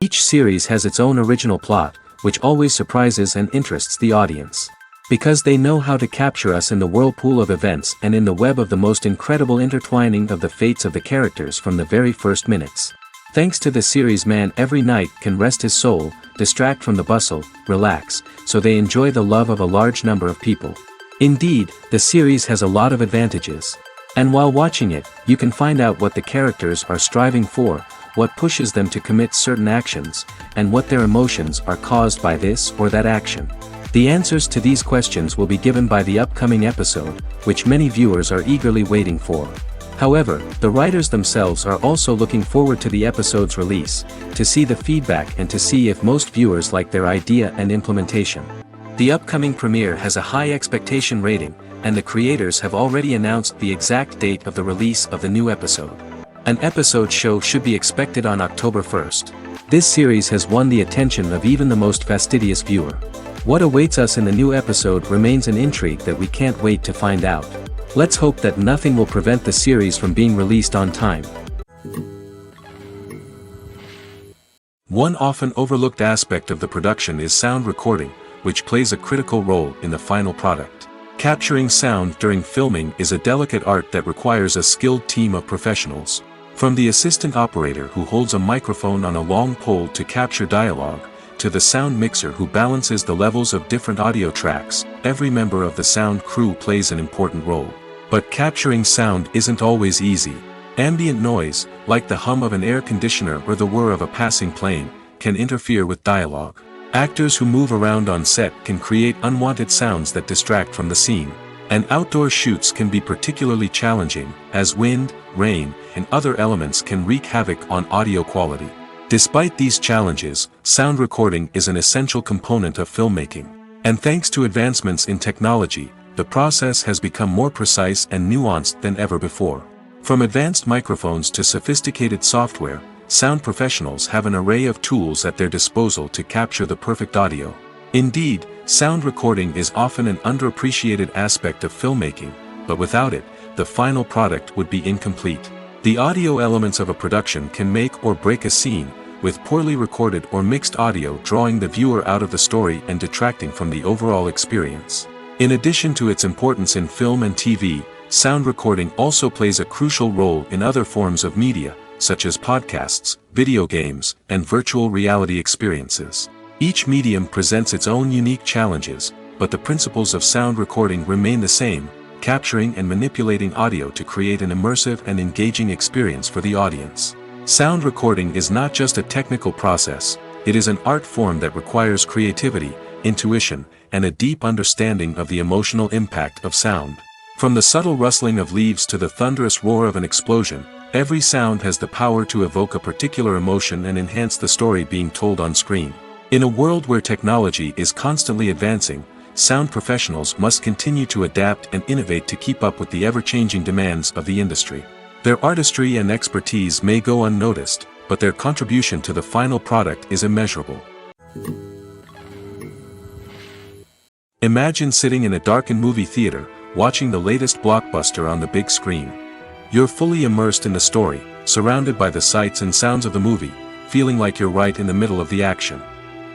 Each series has its own original plot, which always surprises and interests the audience. Because they know how to capture us in the whirlpool of events and in the web of the most incredible intertwining of the fates of the characters from the very first minutes. Thanks to the series, man every night can rest his soul, distract from the bustle, relax, so they enjoy the love of a large number of people. Indeed, the series has a lot of advantages. And while watching it, you can find out what the characters are striving for, what pushes them to commit certain actions, and what their emotions are caused by this or that action. The answers to these questions will be given by the upcoming episode, which many viewers are eagerly waiting for. However, the writers themselves are also looking forward to the episode's release, to see the feedback and to see if most viewers like their idea and implementation. The upcoming premiere has a high expectation rating, and the creators have already announced the exact date of the release of the new episode. An episode show should be expected on October 1st. This series has won the attention of even the most fastidious viewer. What awaits us in the new episode remains an intrigue that we can't wait to find out. Let's hope that nothing will prevent the series from being released on time. One often overlooked aspect of the production is sound recording, which plays a critical role in the final product. Capturing sound during filming is a delicate art that requires a skilled team of professionals. From the assistant operator who holds a microphone on a long pole to capture dialogue, to the sound mixer who balances the levels of different audio tracks, every member of the sound crew plays an important role. But capturing sound isn't always easy. Ambient noise, like the hum of an air conditioner or the whir of a passing plane, can interfere with dialogue. Actors who move around on set can create unwanted sounds that distract from the scene. And outdoor shoots can be particularly challenging, as wind, rain, and other elements can wreak havoc on audio quality. Despite these challenges, sound recording is an essential component of filmmaking. And thanks to advancements in technology, the process has become more precise and nuanced than ever before. From advanced microphones to sophisticated software, sound professionals have an array of tools at their disposal to capture the perfect audio. Indeed, sound recording is often an underappreciated aspect of filmmaking, but without it, the final product would be incomplete. The audio elements of a production can make or break a scene, with poorly recorded or mixed audio drawing the viewer out of the story and detracting from the overall experience. In addition to its importance in film and TV, sound recording also plays a crucial role in other forms of media, such as podcasts, video games, and virtual reality experiences. Each medium presents its own unique challenges, but the principles of sound recording remain the same, capturing and manipulating audio to create an immersive and engaging experience for the audience. Sound recording is not just a technical process, it is an art form that requires creativity, intuition, and a deep understanding of the emotional impact of sound. From the subtle rustling of leaves to the thunderous roar of an explosion, every sound has the power to evoke a particular emotion and enhance the story being told on screen. In a world where technology is constantly advancing, sound professionals must continue to adapt and innovate to keep up with the ever-changing demands of the industry. Their artistry and expertise may go unnoticed, but their contribution to the final product is immeasurable. Imagine sitting in a darkened movie theater, watching the latest blockbuster on the big screen. You're fully immersed in the story, surrounded by the sights and sounds of the movie, feeling like you're right in the middle of the action.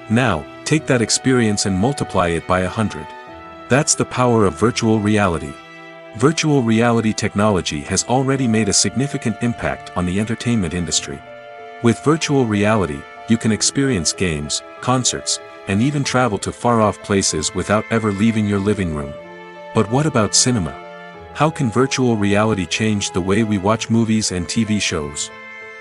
Now, take that experience and multiply it by 100. That's the power of virtual reality. Virtual reality technology has already made a significant impact on the entertainment industry. With virtual reality, you can experience games, concerts, and even travel to far-off places without ever leaving your living room. But what about cinema? How can virtual reality change the way we watch movies and TV shows?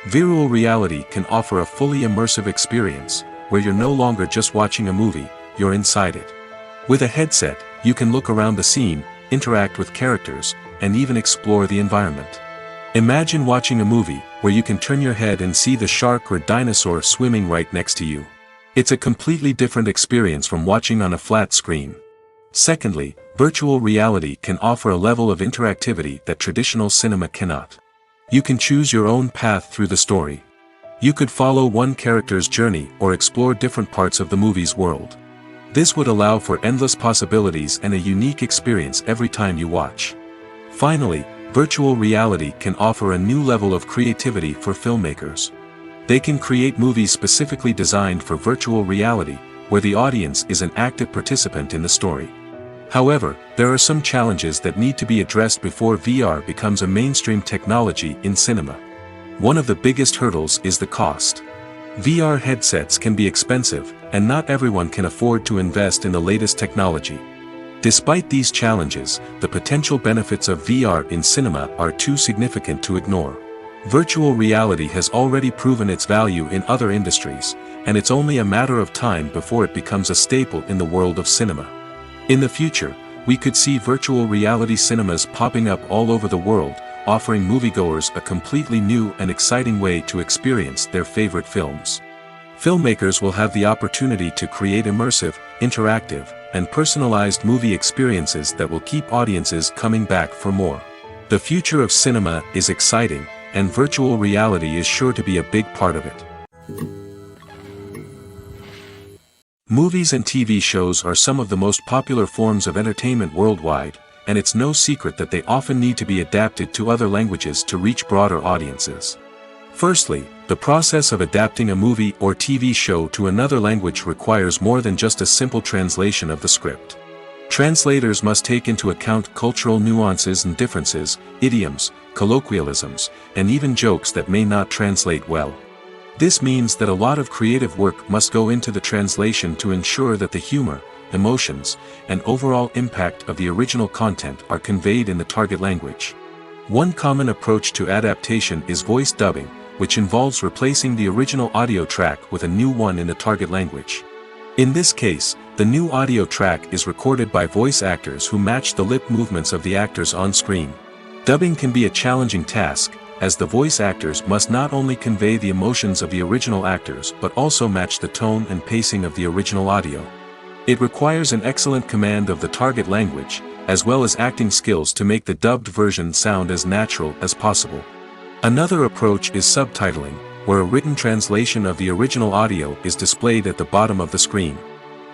Virtual reality can offer a fully immersive experience, where you're no longer just watching a movie, you're inside it. With a headset, you can look around the scene, interact with characters, and even explore the environment. Imagine watching a movie, where you can turn your head and see the shark or dinosaur swimming right next to you. It's a completely different experience from watching on a flat screen. Secondly, virtual reality can offer a level of interactivity that traditional cinema cannot. You can choose your own path through the story. You could follow one character's journey or explore different parts of the movie's world. This would allow for endless possibilities and a unique experience every time you watch. Finally, virtual reality can offer a new level of creativity for filmmakers. They can create movies specifically designed for virtual reality, where the audience is an active participant in the story. However, there are some challenges that need to be addressed before VR becomes a mainstream technology in cinema. One of the biggest hurdles is the cost. VR headsets can be expensive, and not everyone can afford to invest in the latest technology. Despite these challenges, the potential benefits of VR in cinema are too significant to ignore. Virtual reality has already proven its value in other industries, and it's only a matter of time before it becomes a staple in the world of cinema. In the future, we could see virtual reality cinemas popping up all over the world, offering moviegoers a completely new and exciting way to experience their favorite films. Filmmakers will have the opportunity to create immersive, interactive, and personalized movie experiences that will keep audiences coming back for more. The future of cinema is exciting, and virtual reality is sure to be a big part of it. Movies and TV shows are some of the most popular forms of entertainment worldwide, and it's no secret that they often need to be adapted to other languages to reach broader audiences. Firstly, the process of adapting a movie or TV show to another language requires more than just a simple translation of the script. Translators must take into account cultural nuances and differences, idioms, colloquialisms, and even jokes that may not translate well. This means that a lot of creative work must go into the translation to ensure that the humor, emotions, and overall impact of the original content are conveyed in the target language. One common approach to adaptation is voice dubbing, which involves replacing the original audio track with a new one in the target language. In this case, the new audio track is recorded by voice actors who match the lip movements of the actors on screen. Dubbing can be a challenging task, as the voice actors must not only convey the emotions of the original actors but also match the tone and pacing of the original audio. It requires an excellent command of the target language, as well as acting skills to make the dubbed version sound as natural as possible. Another approach is subtitling, where a written translation of the original audio is displayed at the bottom of the screen.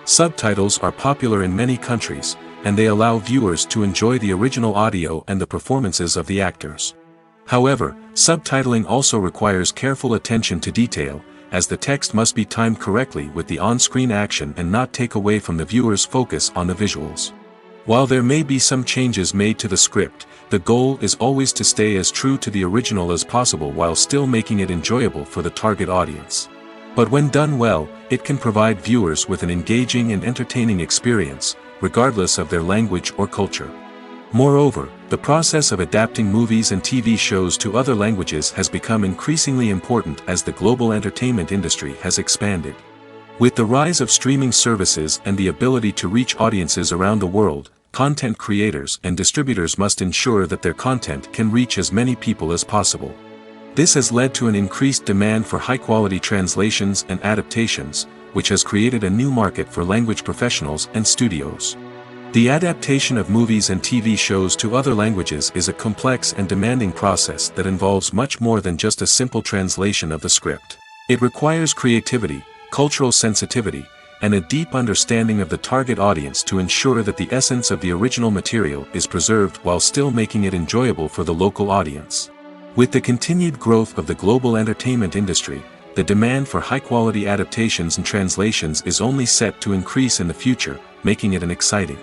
Subtitles are popular in many countries, and they allow viewers to enjoy the original audio and the performances of the actors. However, subtitling also requires careful attention to detail, as the text must be timed correctly with the on-screen action and not take away from the viewer's focus on the visuals. While there may be some changes made to the script, the goal is always to stay as true to the original as possible while still making it enjoyable for the target audience. But when done well, it can provide viewers with an engaging and entertaining experience, regardless of their language or culture. Moreover, the process of adapting movies and TV shows to other languages has become increasingly important as the global entertainment industry has expanded. With the rise of streaming services and the ability to reach audiences around the world, content creators and distributors must ensure that their content can reach as many people as possible. This has led to an increased demand for high-quality translations and adaptations, which has created a new market for language professionals and studios. The adaptation of movies and TV shows to other languages is a complex and demanding process that involves much more than just a simple translation of the script. It requires creativity, cultural sensitivity, and a deep understanding of the target audience to ensure that the essence of the original material is preserved while still making it enjoyable for the local audience. With the continued growth of the global entertainment industry, the demand for high-quality adaptations and translations is only set to increase in the future, making it exciting.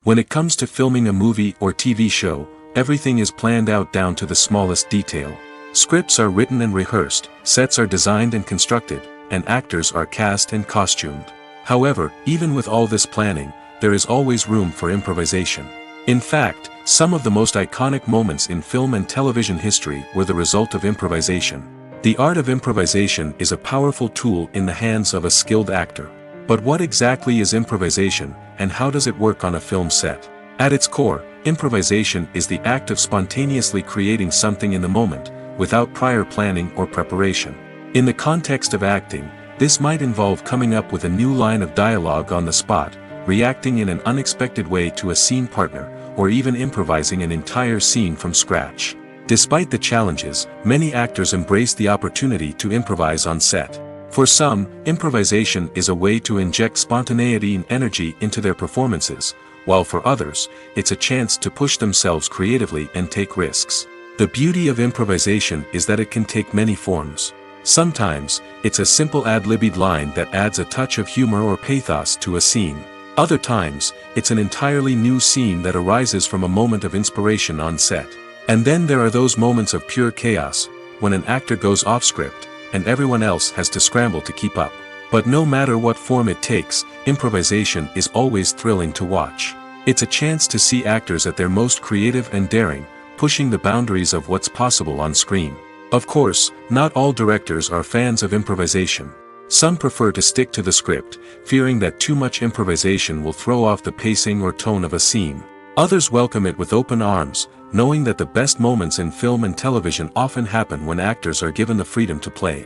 When it comes to filming a movie or TV show, everything is planned out down to the smallest detail. Scripts are written and rehearsed, sets are designed and constructed, and actors are cast and costumed. However, even with all this planning, there is always room for improvisation. In fact, some of the most iconic moments in film and television history were the result of improvisation. The art of improvisation is a powerful tool in the hands of a skilled actor. But what exactly is improvisation, and how does it work on a film set? At its core, improvisation is the act of spontaneously creating something in the moment, without prior planning or preparation. In the context of acting, this might involve coming up with a new line of dialogue on the spot, reacting in an unexpected way to a scene partner, or even improvising an entire scene from scratch. Despite the challenges, many actors embrace the opportunity to improvise on set. For some, improvisation is a way to inject spontaneity and energy into their performances, while for others, it's a chance to push themselves creatively and take risks. The beauty of improvisation is that it can take many forms. Sometimes, it's a simple ad-libbed line that adds a touch of humor or pathos to a scene. Other times, it's an entirely new scene that arises from a moment of inspiration on set. And then there are those moments of pure chaos, when an actor goes off script, and everyone else has to scramble to keep up. But no matter what form it takes, improvisation is always thrilling to watch. It's a chance to see actors at their most creative and daring, pushing the boundaries of what's possible on screen. Of course, not all directors are fans of improvisation. Some prefer to stick to the script, fearing that too much improvisation will throw off the pacing or tone of a scene. Others welcome it with open arms, knowing that the best moments in film and television often happen when actors are given the freedom to play.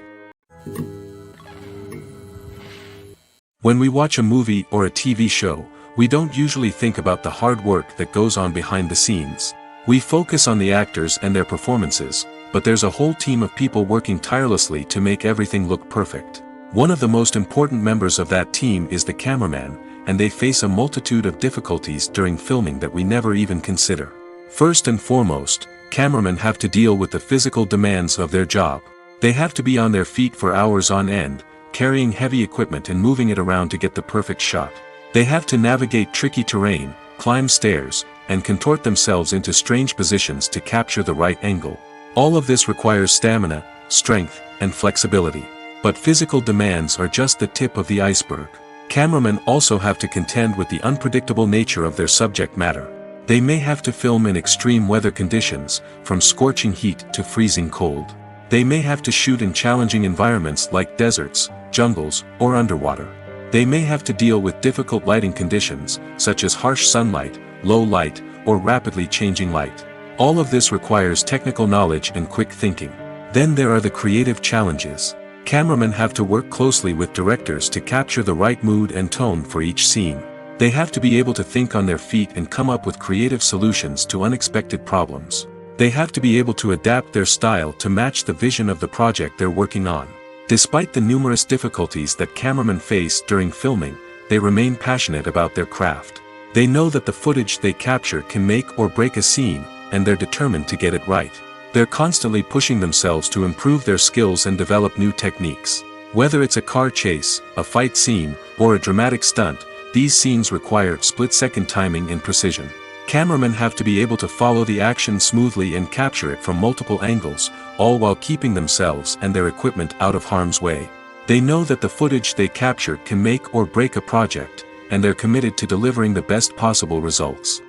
When we watch a movie or a TV show, we don't usually think about the hard work that goes on behind the scenes. We focus on the actors and their performances, but there's a whole team of people working tirelessly to make everything look perfect. One of the most important members of that team is the cameraman, and they face a multitude of difficulties during filming that we never even consider. First and foremost, cameramen have to deal with the physical demands of their job. They have to be on their feet for hours on end, carrying heavy equipment and moving it around to get the perfect shot. They have to navigate tricky terrain, climb stairs, and contort themselves into strange positions to capture the right angle. All of this requires stamina, strength, and flexibility. But physical demands are just the tip of the iceberg. Cameramen also have to contend with the unpredictable nature of their subject matter. They may have to film in extreme weather conditions, from scorching heat to freezing cold. They may have to shoot in challenging environments like deserts, jungles, or underwater. They may have to deal with difficult lighting conditions, such as harsh sunlight, low light, or rapidly changing light. All of this requires technical knowledge and quick thinking. Then there are the creative challenges. Cameramen have to work closely with directors to capture the right mood and tone for each scene. They have to be able to think on their feet and come up with creative solutions to unexpected problems. They have to be able to adapt their style to match the vision of the project they're working on. Despite the numerous difficulties that cameramen face during filming, they remain passionate about their craft. They know that the footage they capture can make or break a scene, and they're determined to get it right. They're constantly pushing themselves to improve their skills and develop new techniques. Whether it's a car chase, a fight scene, or a dramatic stunt, these scenes require split-second timing and precision. Cameramen have to be able to follow the action smoothly and capture it from multiple angles, all while keeping themselves and their equipment out of harm's way. They know that the footage they capture can make or break a project, and they're committed to delivering the best possible results.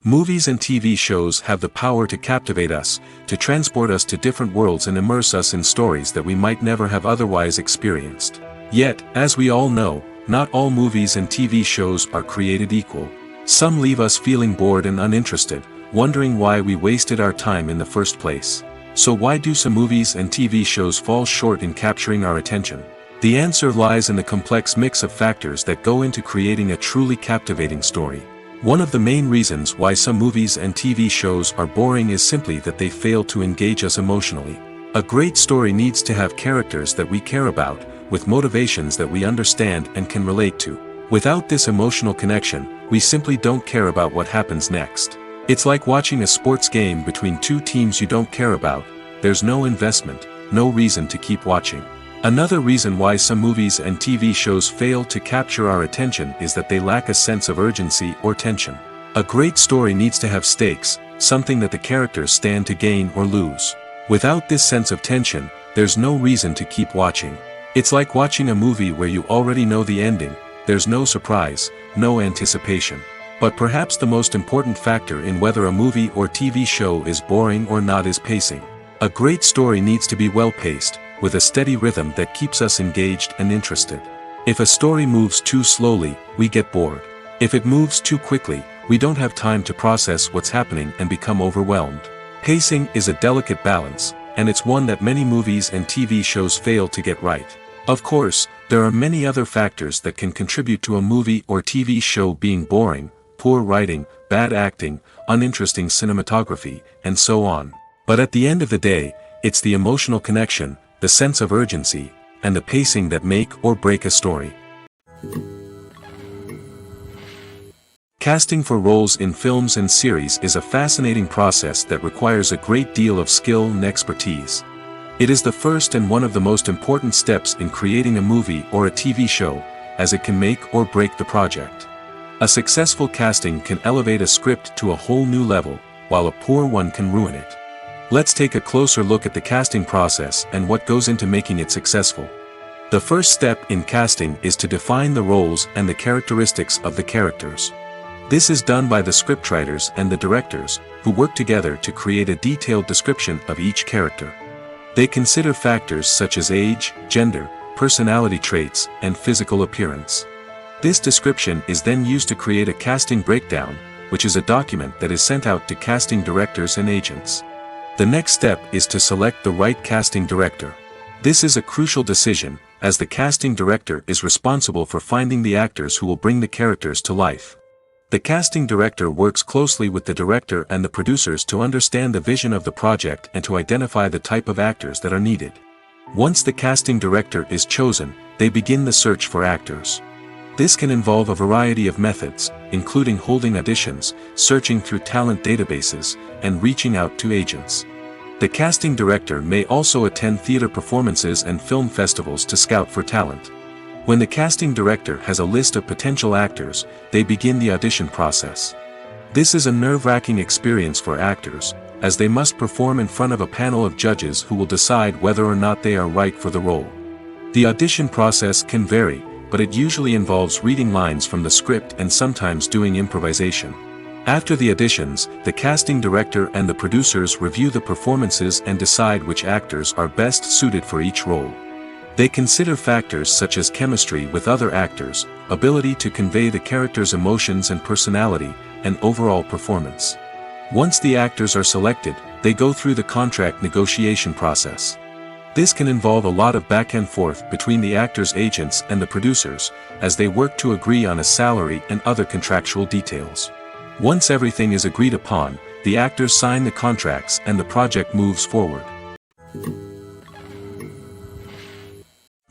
Movies and TV shows have the power to captivate us, to transport us to different worlds and immerse us in stories that we might never have otherwise experienced. Yet, as we all know, not all movies and TV shows are created equal. Some leave us feeling bored and uninterested, wondering why we wasted our time in the first place. So why do some movies and TV shows fall short in capturing our attention? The answer lies in the complex mix of factors that go into creating a truly captivating story. One of the main reasons why some movies and TV shows are boring is simply that they fail to engage us emotionally. A great story needs to have characters that we care about, with motivations that we understand and can relate to. Without this emotional connection, we simply don't care about what happens next. It's like watching a sports game between two teams you don't care about. There's no investment, no reason to keep watching. Another reason why some movies and TV shows fail to capture our attention is that they lack a sense of urgency or tension. A great story needs to have stakes, something that the characters stand to gain or lose. Without this sense of tension, there's no reason to keep watching. It's like watching a movie where you already know the ending. There's no surprise, no anticipation. But perhaps the most important factor in whether a movie or TV show is boring or not is pacing. A great story needs to be well-paced, with a steady rhythm that keeps us engaged and interested. If a story moves too slowly, we get bored. If it moves too quickly, we don't have time to process what's happening and become overwhelmed. Pacing is a delicate balance, and it's one that many movies and TV shows fail to get right. Of course, there are many other factors that can contribute to a movie or TV show being boring: poor writing, bad acting, uninteresting cinematography, and so on. But at the end of the day, it's the emotional connection, the sense of urgency, and the pacing that make or break a story. Casting for roles in films and series is a fascinating process that requires a great deal of skill and expertise. It is the first and one of the most important steps in creating a movie or a TV show, as it can make or break the project. A successful casting can elevate a script to a whole new level, while a poor one can ruin it. Let's take a closer look at the casting process and what goes into making it successful. The first step in casting is to define the roles and the characteristics of the characters. This is done by the scriptwriters and the directors, who work together to create a detailed description of each character. They consider factors such as age, gender, personality traits, and physical appearance. This description is then used to create a casting breakdown, which is a document that is sent out to casting directors and agents. The next step is to select the right casting director. This is a crucial decision, as the casting director is responsible for finding the actors who will bring the characters to life. The casting director works closely with the director and the producers to understand the vision of the project and to identify the type of actors that are needed. Once the casting director is chosen, they begin the search for actors. This can involve a variety of methods, including holding auditions, searching through talent databases, and reaching out to agents. The casting director may also attend theater performances and film festivals to scout for talent. When the casting director has a list of potential actors, they begin the audition process. This is a nerve-wracking experience for actors, as they must perform in front of a panel of judges who will decide whether or not they are right for the role. The audition process can vary, but it usually involves reading lines from the script and sometimes doing improvisation. After the auditions, the casting director and the producers review the performances and decide which actors are best suited for each role. They consider factors such as chemistry with other actors, ability to convey the character's emotions and personality, and overall performance. Once the actors are selected, they go through the contract negotiation process. This can involve a lot of back and forth between the actors' agents and the producers, as they work to agree on a salary and other contractual details. Once everything is agreed upon, the actors sign the contracts and the project moves forward.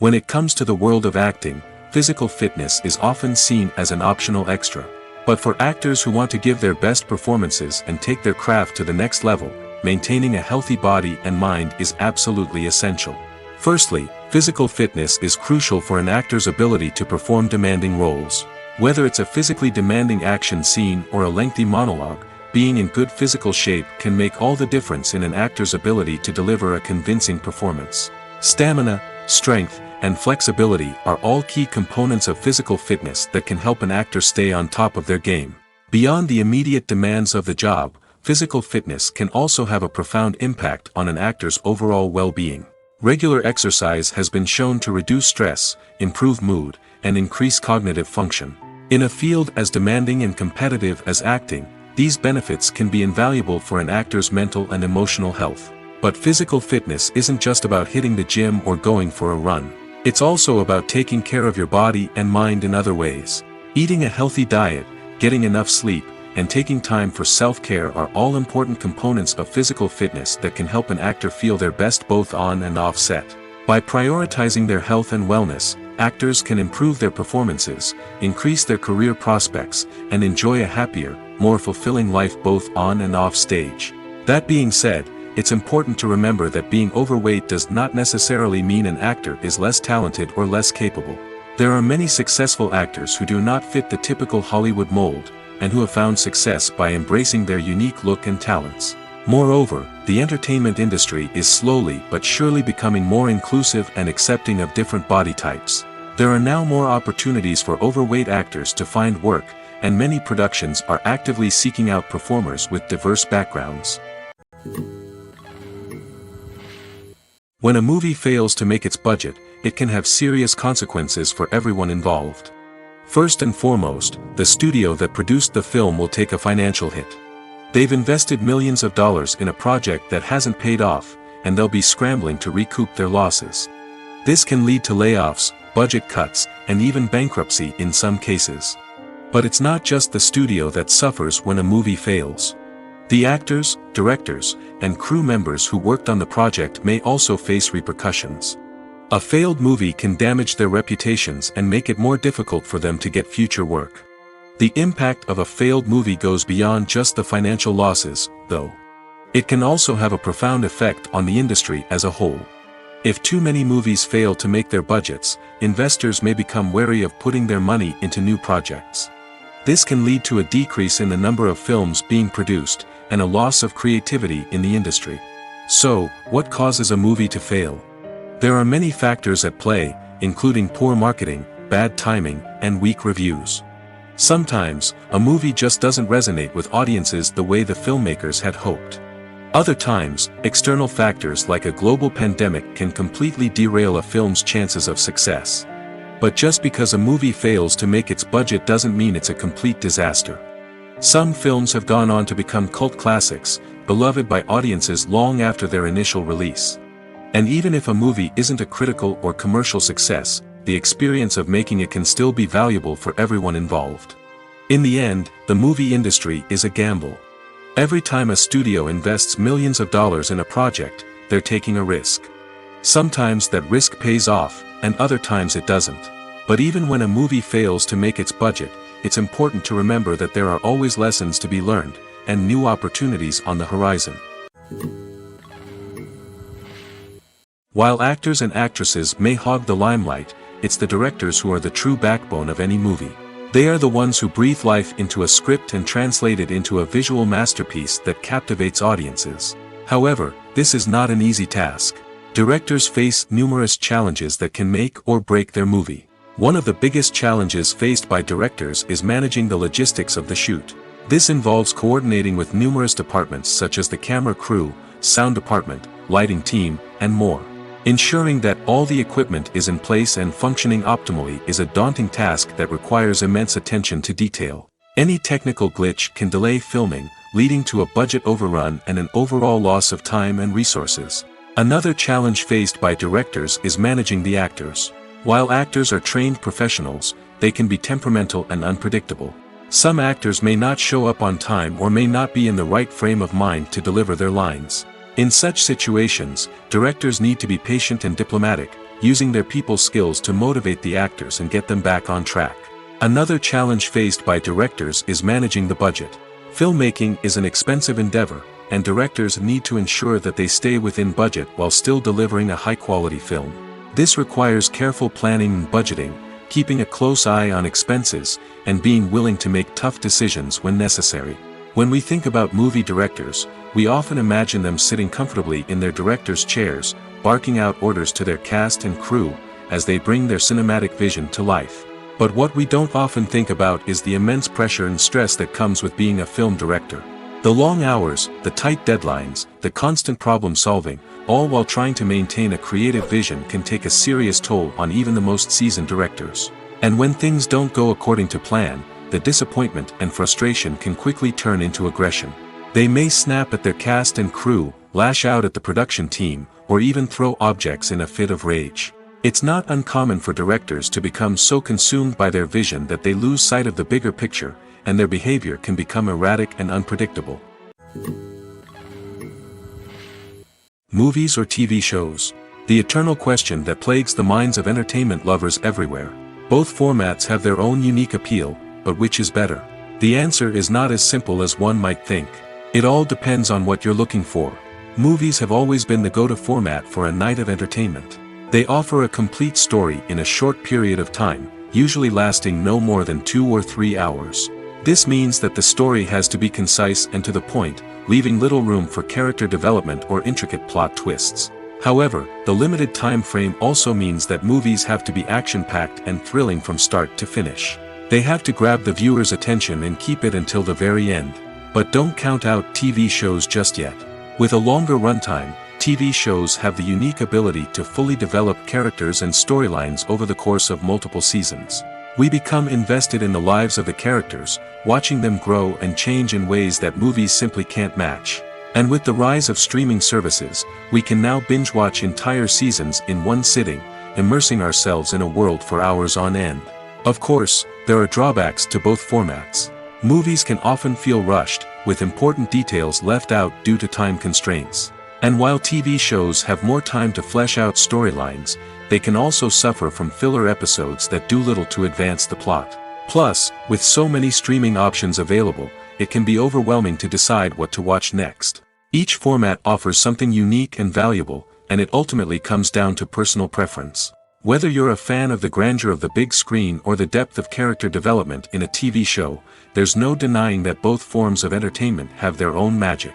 When it comes to the world of acting, physical fitness is often seen as an optional extra. But for actors who want to give their best performances and take their craft to the next level, maintaining a healthy body and mind is absolutely essential. Firstly, physical fitness is crucial for an actor's ability to perform demanding roles. Whether it's a physically demanding action scene or a lengthy monologue, being in good physical shape can make all the difference in an actor's ability to deliver a convincing performance. Stamina, strength, and flexibility are all key components of physical fitness that can help an actor stay on top of their game. Beyond the immediate demands of the job, physical fitness can also have a profound impact on an actor's overall well-being. Regular exercise has been shown to reduce stress, improve mood, and increase cognitive function. In a field as demanding and competitive as acting, these benefits can be invaluable for an actor's mental and emotional health. But physical fitness isn't just about hitting the gym or going for a run. It's also about taking care of your body and mind in other ways. Eating a healthy diet, getting enough sleep, and taking time for self-care are all important components of physical fitness that can help an actor feel their best both on and off set. By prioritizing their health and wellness, actors can improve their performances, increase their career prospects, and enjoy a happier, more fulfilling life both on and off stage. That being said, it's important to remember that being overweight does not necessarily mean an actor is less talented or less capable. There are many successful actors who do not fit the typical Hollywood mold, and who have found success by embracing their unique look and talents. Moreover, the entertainment industry is slowly but surely becoming more inclusive and accepting of different body types. There are now more opportunities for overweight actors to find work, and many productions are actively seeking out performers with diverse backgrounds. When a movie fails to make its budget, it can have serious consequences for everyone involved. First and foremost, the studio that produced the film will take a financial hit. They've invested millions of dollars in a project that hasn't paid off, and they'll be scrambling to recoup their losses. This can lead to layoffs, budget cuts, and even bankruptcy in some cases. But it's not just the studio that suffers when a movie fails. The actors, directors, and crew members who worked on the project may also face repercussions. A failed movie can damage their reputations and make it more difficult for them to get future work. The impact of a failed movie goes beyond just the financial losses, though. It can also have a profound effect on the industry as a whole. If too many movies fail to make their budgets, investors may become wary of putting their money into new projects. This can lead to a decrease in the number of films being produced, and a loss of creativity in the industry. So, what causes a movie to fail? There are many factors at play, including poor marketing, bad timing, and weak reviews. Sometimes, a movie just doesn't resonate with audiences the way the filmmakers had hoped. Other times, external factors like a global pandemic can completely derail a film's chances of success. But just because a movie fails to make its budget doesn't mean it's a complete disaster. Some films have gone on to become cult classics, beloved by audiences long after their initial release. And even if a movie isn't a critical or commercial success, the experience of making it can still be valuable for everyone involved. In the end, the movie industry is a gamble. Every time a studio invests millions of dollars in a project, they're taking a risk. Sometimes that risk pays off, and other times it doesn't. But even when a movie fails to make its budget, it's important to remember that there are always lessons to be learned, and new opportunities on the horizon. While actors and actresses may hog the limelight, it's the directors who are the true backbone of any movie. They are the ones who breathe life into a script and translate it into a visual masterpiece that captivates audiences. However, this is not an easy task. Directors face numerous challenges that can make or break their movie. One of the biggest challenges faced by directors is managing the logistics of the shoot. This involves coordinating with numerous departments such as the camera crew, sound department, lighting team, and more. Ensuring that all the equipment is in place and functioning optimally is a daunting task that requires immense attention to detail. Any technical glitch can delay filming, leading to a budget overrun and an overall loss of time and resources. Another challenge faced by directors is managing the actors. While actors are trained professionals, they can be temperamental and unpredictable. Some actors may not show up on time or may not be in the right frame of mind to deliver their lines. In such situations, directors need to be patient and diplomatic, using their people skills to motivate the actors and get them back on track. Another challenge faced by directors is managing the budget. Filmmaking is an expensive endeavor, and directors need to ensure that they stay within budget while still delivering a high-quality film. This requires careful planning and budgeting, keeping a close eye on expenses, and being willing to make tough decisions when necessary. When we think about movie directors, we often imagine them sitting comfortably in their director's chairs, barking out orders to their cast and crew, as they bring their cinematic vision to life. But what we don't often think about is the immense pressure and stress that comes with being a film director. The long hours, the tight deadlines, the constant problem solving, all while trying to maintain a creative vision can take a serious toll on even the most seasoned directors. And when things don't go according to plan, the disappointment and frustration can quickly turn into aggression. They may snap at their cast and crew, lash out at the production team, or even throw objects in a fit of rage. It's not uncommon for directors to become so consumed by their vision that they lose sight of the bigger picture, and their behavior can become erratic and unpredictable. Movies or TV shows? The eternal question that plagues the minds of entertainment lovers everywhere. Both formats have their own unique appeal, but which is better? The answer is not as simple as one might think. It all depends on what you're looking for. Movies have always been the go-to format for a night of entertainment. They offer a complete story in a short period of time, usually lasting no more than 2 or 3 hours. This means that the story has to be concise and to the point, leaving little room for character development or intricate plot twists. However, the limited time frame also means that movies have to be action-packed and thrilling from start to finish. They have to grab the viewer's attention and keep it until the very end. But don't count out TV shows just yet. With a longer runtime, TV shows have the unique ability to fully develop characters and storylines over the course of multiple seasons. We become invested in the lives of the characters, watching them grow and change in ways that movies simply can't match. And with the rise of streaming services, we can now binge-watch entire seasons in one sitting, immersing ourselves in a world for hours on end. Of course, there are drawbacks to both formats. Movies can often feel rushed, with important details left out due to time constraints. And while TV shows have more time to flesh out storylines, they can also suffer from filler episodes that do little to advance the plot. Plus, with so many streaming options available, it can be overwhelming to decide what to watch next. Each format offers something unique and valuable, and it ultimately comes down to personal preference. Whether you're a fan of the grandeur of the big screen or the depth of character development in a TV show, there's no denying that both forms of entertainment have their own magic.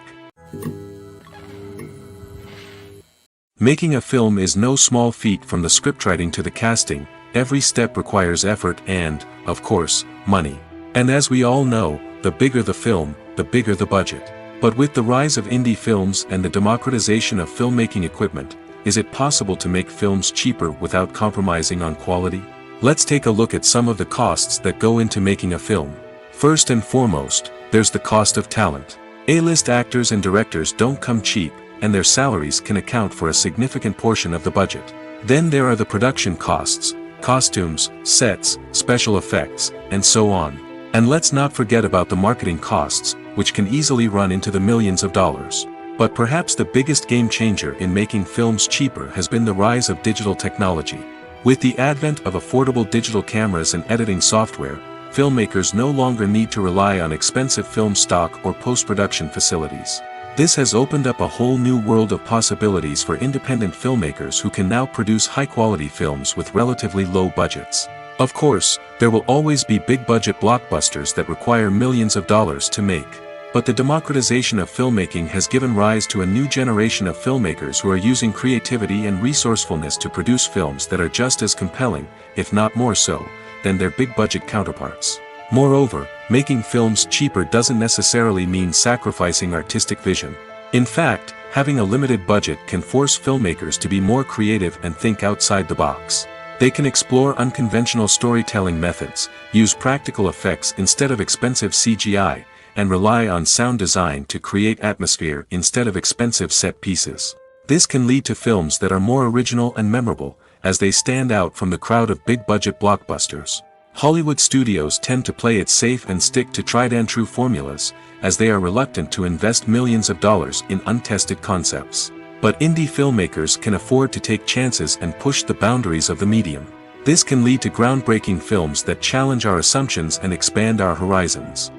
Making a film is no small feat. From the scriptwriting to the casting, every step requires effort and, of course, money. And as we all know, the bigger the film, the bigger the budget. But with the rise of indie films and the democratization of filmmaking equipment, is it possible to make films cheaper without compromising on quality? Let's take a look at some of the costs that go into making a film. First and foremost, there's the cost of talent. A-list actors and directors don't come cheap, and their salaries can account for a significant portion of the budget. Then there are the production costs, costumes, sets, special effects, and so on. And let's not forget about the marketing costs, which can easily run into the millions of dollars. But perhaps the biggest game changer in making films cheaper has been the rise of digital technology. With the advent of affordable digital cameras and editing software, filmmakers no longer need to rely on expensive film stock or post-production facilities. This has opened up a whole new world of possibilities for independent filmmakers who can now produce high-quality films with relatively low budgets. Of course, there will always be big-budget blockbusters that require millions of dollars to make. But the democratization of filmmaking has given rise to a new generation of filmmakers who are using creativity and resourcefulness to produce films that are just as compelling, if not more so, than their big-budget counterparts. Moreover, making films cheaper doesn't necessarily mean sacrificing artistic vision. In fact, having a limited budget can force filmmakers to be more creative and think outside the box. They can explore unconventional storytelling methods, use practical effects instead of expensive CGI, and rely on sound design to create atmosphere instead of expensive set pieces. This can lead to films that are more original and memorable, as they stand out from the crowd of big-budget blockbusters. Hollywood studios tend to play it safe and stick to tried-and-true formulas, as they are reluctant to invest millions of dollars in untested concepts. But indie filmmakers can afford to take chances and push the boundaries of the medium. This can lead to groundbreaking films that challenge our assumptions and expand our horizons.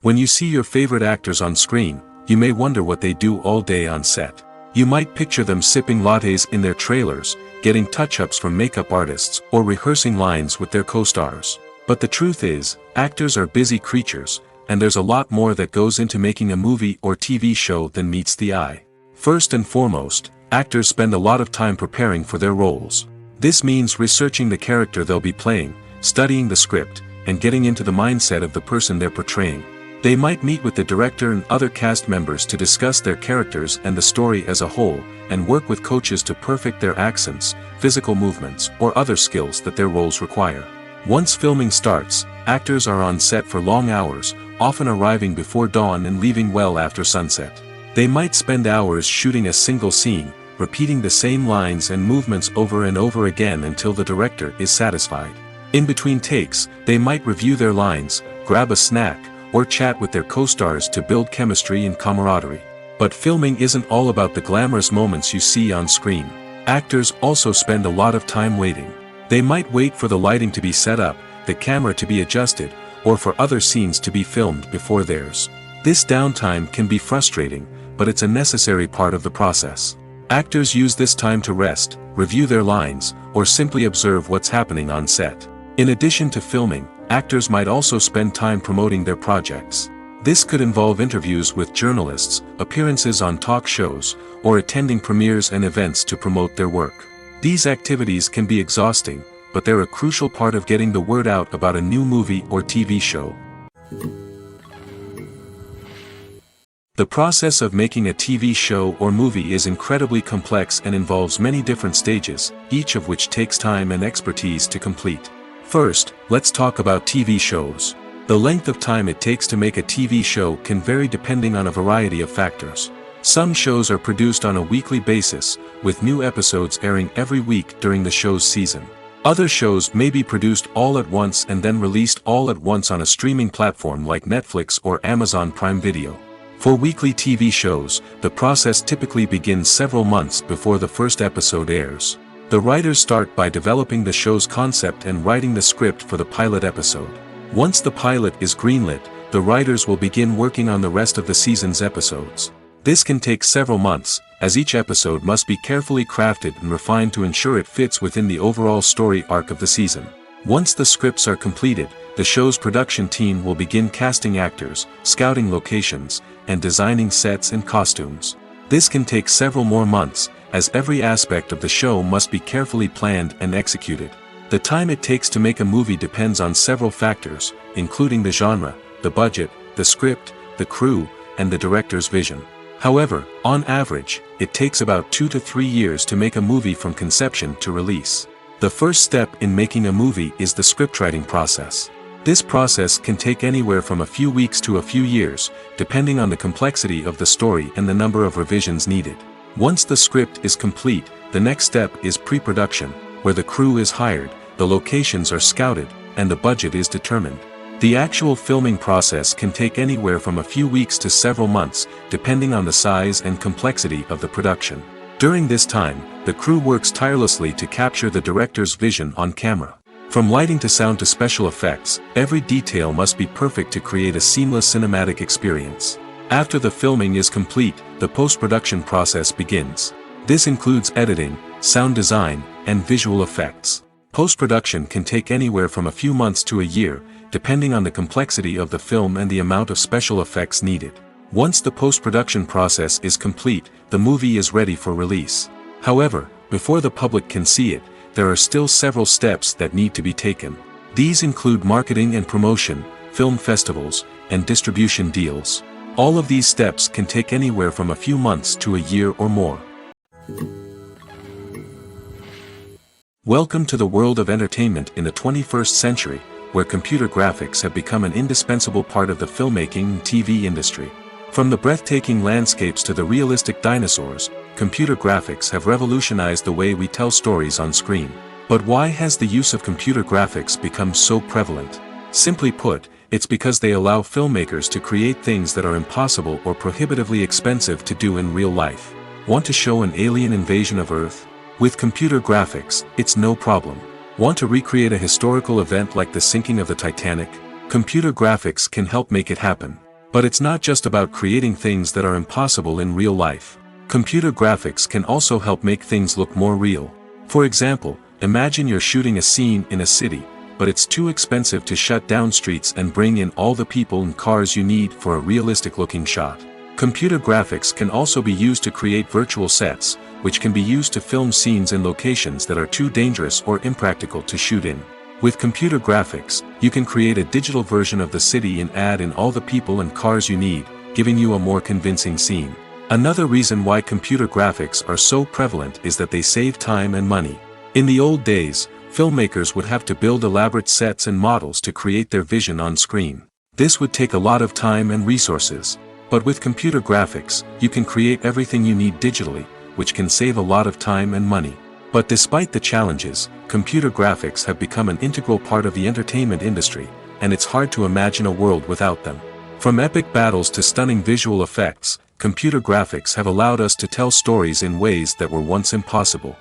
When you see your favorite actors on screen, you may wonder what they do all day on set. You might picture them sipping lattes in their trailers, getting touch-ups from makeup artists, or rehearsing lines with their co-stars. But the truth is, actors are busy creatures, and there's a lot more that goes into making a movie or TV show than meets the eye. First and foremost, actors spend a lot of time preparing for their roles. This means researching the character they'll be playing, studying the script, and getting into the mindset of the person they're portraying. They might meet with the director and other cast members to discuss their characters and the story as a whole, and work with coaches to perfect their accents, physical movements, or other skills that their roles require. Once filming starts, actors are on set for long hours, often arriving before dawn and leaving well after sunset. They might spend hours shooting a single scene, repeating the same lines and movements over and over again until the director is satisfied. In between takes, they might review their lines, grab a snack, or chat with their co-stars to build chemistry and camaraderie. But filming isn't all about the glamorous moments you see on screen. Actors also spend a lot of time waiting. They might wait for the lighting to be set up, the camera to be adjusted, or for other scenes to be filmed before theirs. This downtime can be frustrating, but it's a necessary part of the process. Actors use this time to rest, review their lines, or simply observe what's happening on set. In addition to filming, actors might also spend time promoting their projects. This could involve interviews with journalists, appearances on talk shows, or attending premieres and events to promote their work. These activities can be exhausting, but they're a crucial part of getting the word out about a new movie or TV show. The process of making a TV show or movie is incredibly complex and involves many different stages, each of which takes time and expertise to complete. First, let's talk about TV shows. The length of time it takes to make a TV show can vary depending on a variety of factors. Some shows are produced on a weekly basis, with new episodes airing every week during the show's season. Other shows may be produced all at once and then released all at once on a streaming platform like Netflix or Amazon Prime Video. For weekly TV shows, the process typically begins several months before the first episode airs. The writers start by developing the show's concept and writing the script for the pilot episode. Once the pilot is greenlit, the writers will begin working on the rest of the season's episodes. This can take several months, as each episode must be carefully crafted and refined to ensure it fits within the overall story arc of the season. Once the scripts are completed, the show's production team will begin casting actors, scouting locations, and designing sets and costumes. This can take several more months, as every aspect of the show must be carefully planned and executed. The time it takes to make a movie depends on several factors, including the genre, the budget, the script, the crew, and the director's vision. However, on average, it takes about 2 to 3 years to make a movie from conception to release. The first step in making a movie is the scriptwriting process. This process can take anywhere from a few weeks to a few years, depending on the complexity of the story and the number of revisions needed. Once the script is complete, the next step is pre-production, where the crew is hired, the locations are scouted, and the budget is determined. The actual filming process can take anywhere from a few weeks to several months, depending on the size and complexity of the production. During this time, the crew works tirelessly to capture the director's vision on camera. From lighting to sound to special effects, every detail must be perfect to create a seamless cinematic experience. After the filming is complete, the post-production process begins. This includes editing, sound design, and visual effects. Post-production can take anywhere from a few months to a year, depending on the complexity of the film and the amount of special effects needed. Once the post-production process is complete, the movie is ready for release. However, before the public can see it, there are still several steps that need to be taken. These include marketing and promotion, film festivals, and distribution deals. All of these steps can take anywhere from a few months to a year or more. Welcome to the world of entertainment in the 21st century, where computer graphics have become an indispensable part of the filmmaking and TV industry. From the breathtaking landscapes to the realistic dinosaurs, computer graphics have revolutionized the way we tell stories on screen. But why has the use of computer graphics become so prevalent? Simply put, it's because they allow filmmakers to create things that are impossible or prohibitively expensive to do in real life. Want to show an alien invasion of Earth? With computer graphics, it's no problem. Want to recreate a historical event like the sinking of the Titanic? Computer graphics can help make it happen. But it's not just about creating things that are impossible in real life. Computer graphics can also help make things look more real. For example, imagine you're shooting a scene in a city, but it's too expensive to shut down streets and bring in all the people and cars you need for a realistic-looking shot. Computer graphics can also be used to create virtual sets, which can be used to film scenes in locations that are too dangerous or impractical to shoot in. With computer graphics, you can create a digital version of the city and add in all the people and cars you need, giving you a more convincing scene. Another reason why computer graphics are so prevalent is that they save time and money. In the old days, filmmakers would have to build elaborate sets and models to create their vision on screen. This would take a lot of time and resources. But with computer graphics, you can create everything you need digitally, which can save a lot of time and money. But despite the challenges, computer graphics have become an integral part of the entertainment industry, and it's hard to imagine a world without them. From epic battles to stunning visual effects, computer graphics have allowed us to tell stories in ways that were once impossible.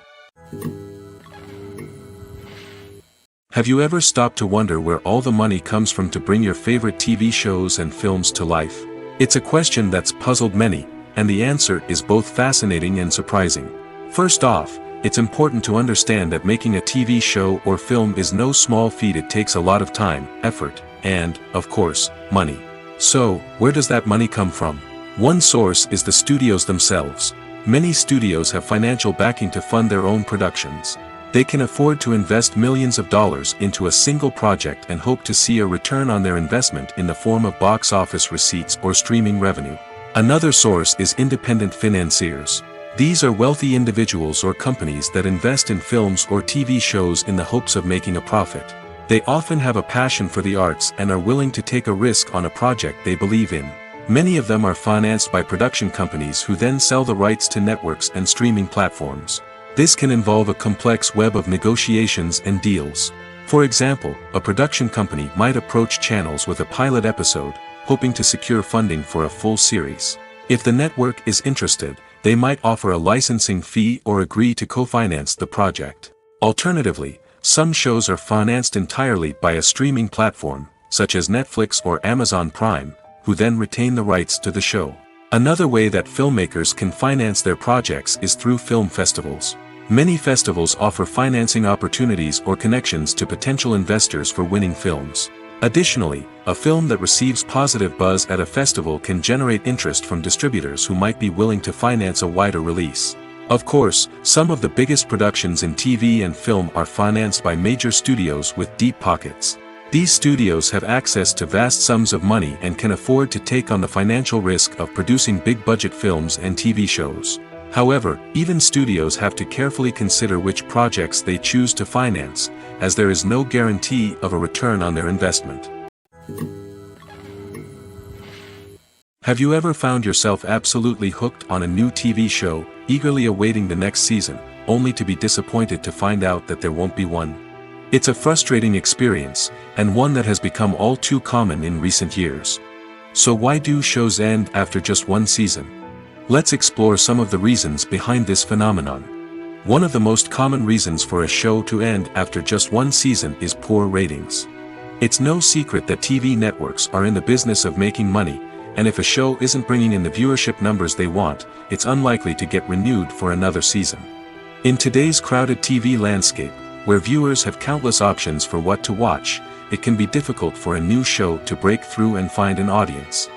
Have you ever stopped to wonder where all the money comes from to bring your favorite TV shows and films to life? It's a question that's puzzled many, and the answer is both fascinating and surprising. First off, it's important to understand that making a TV show or film is no small feat. It takes a lot of time, effort, and, of course, money. So, where does that money come from? One source is the studios themselves. Many studios have financial backing to fund their own productions. They can afford to invest millions of dollars into a single project and hope to see a return on their investment in the form of box office receipts or streaming revenue. Another source is independent financiers. These are wealthy individuals or companies that invest in films or TV shows in the hopes of making a profit. They often have a passion for the arts and are willing to take a risk on a project they believe in. Many of them are financed by production companies who then sell the rights to networks and streaming platforms. This can involve a complex web of negotiations and deals. For example, a production company might approach channels with a pilot episode, hoping to secure funding for a full series. If the network is interested, They might offer a licensing fee or agree to co-finance the project. Alternatively, some shows are financed entirely by a streaming platform, such as Netflix or Amazon Prime, who then retain the rights to the show. Another way that filmmakers can finance their projects is through film festivals. Many festivals offer financing opportunities or connections to potential investors for winning films. Additionally, a film that receives positive buzz at a festival can generate interest from distributors who might be willing to finance a wider release. Of course, some of the biggest productions in TV and film are financed by major studios with deep pockets. These studios have access to vast sums of money and can afford to take on the financial risk of producing big-budget films and TV shows. However, even studios have to carefully consider which projects they choose to finance, as there is no guarantee of a return on their investment. Have you ever found yourself absolutely hooked on a new TV show, eagerly awaiting the next season, only to be disappointed to find out that there won't be one? It's a frustrating experience, and one that has become all too common in recent years. So why do shows end after just one season? Let's explore some of the reasons behind this phenomenon. One of the most common reasons for a show to end after just one season is poor ratings. It's no secret that TV networks are in the business of making money, and if a show isn't bringing in the viewership numbers they want, it's unlikely to get renewed for another season. In today's crowded TV landscape, where viewers have countless options for what to watch, it can be difficult for a new show to break through and find an audience.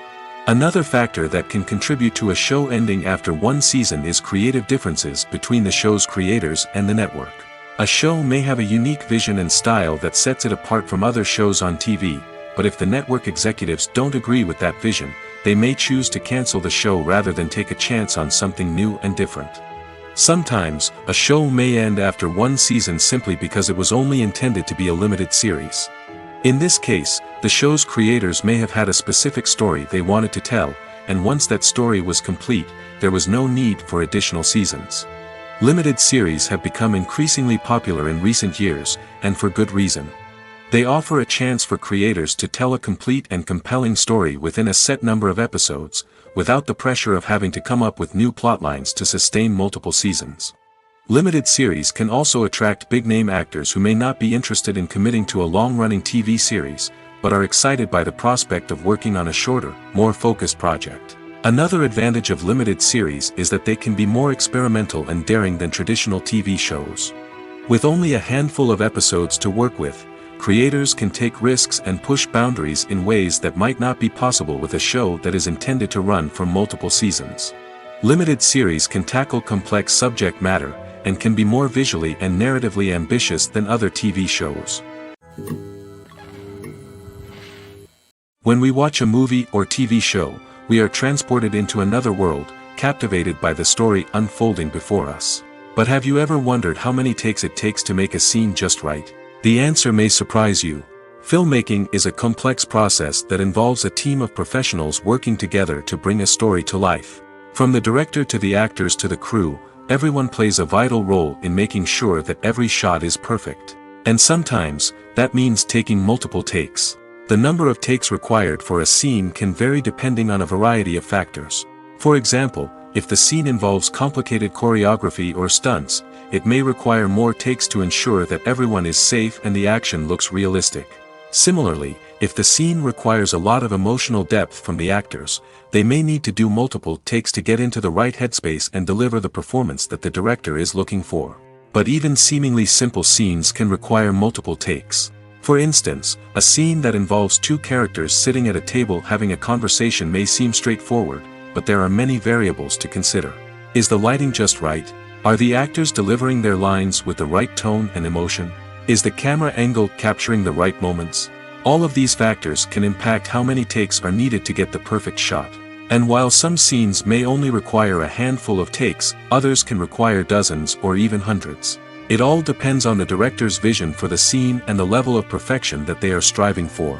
Another factor that can contribute to a show ending after one season is creative differences between the show's creators and the network. A show may have a unique vision and style that sets it apart from other shows on TV, but if the network executives don't agree with that vision, they may choose to cancel the show rather than take a chance on something new and different. Sometimes, a show may end after one season simply because it was only intended to be a limited series. In this case, the show's creators may have had a specific story they wanted to tell, and once that story was complete, there was no need for additional seasons. Limited series have become increasingly popular in recent years, and for good reason. They offer a chance for creators to tell a complete and compelling story within a set number of episodes, without the pressure of having to come up with new plotlines to sustain multiple seasons. Limited series can also attract big-name actors who may not be interested in committing to a long-running TV series, but are excited by the prospect of working on a shorter, more focused project. Another advantage of limited series is that they can be more experimental and daring than traditional TV shows. With only a handful of episodes to work with, creators can take risks and push boundaries in ways that might not be possible with a show that is intended to run for multiple seasons. Limited series can tackle complex subject matter, and can be more visually and narratively ambitious than other TV shows. When we watch a movie or TV show, we are transported into another world, captivated by the story unfolding before us. But have you ever wondered how many takes it takes to make a scene just right? The answer may surprise you. Filmmaking is a complex process that involves a team of professionals working together to bring a story to life. From the director to the actors to the crew, everyone plays a vital role in making sure that every shot is perfect. And sometimes, that means taking multiple takes. The number of takes required for a scene can vary depending on a variety of factors. For example, if the scene involves complicated choreography or stunts, it may require more takes to ensure that everyone is safe and the action looks realistic. Similarly, if the scene requires a lot of emotional depth from the actors, they may need to do multiple takes to get into the right headspace and deliver the performance that the director is looking for. But even seemingly simple scenes can require multiple takes. For instance, a scene that involves two characters sitting at a table having a conversation may seem straightforward, but there are many variables to consider. Is the lighting just right? Are the actors delivering their lines with the right tone and emotion? Is the camera angle capturing the right moments? All of these factors can impact how many takes are needed to get the perfect shot. And while some scenes may only require a handful of takes, others can require dozens or even hundreds. It all depends on the director's vision for the scene and the level of perfection that they are striving for.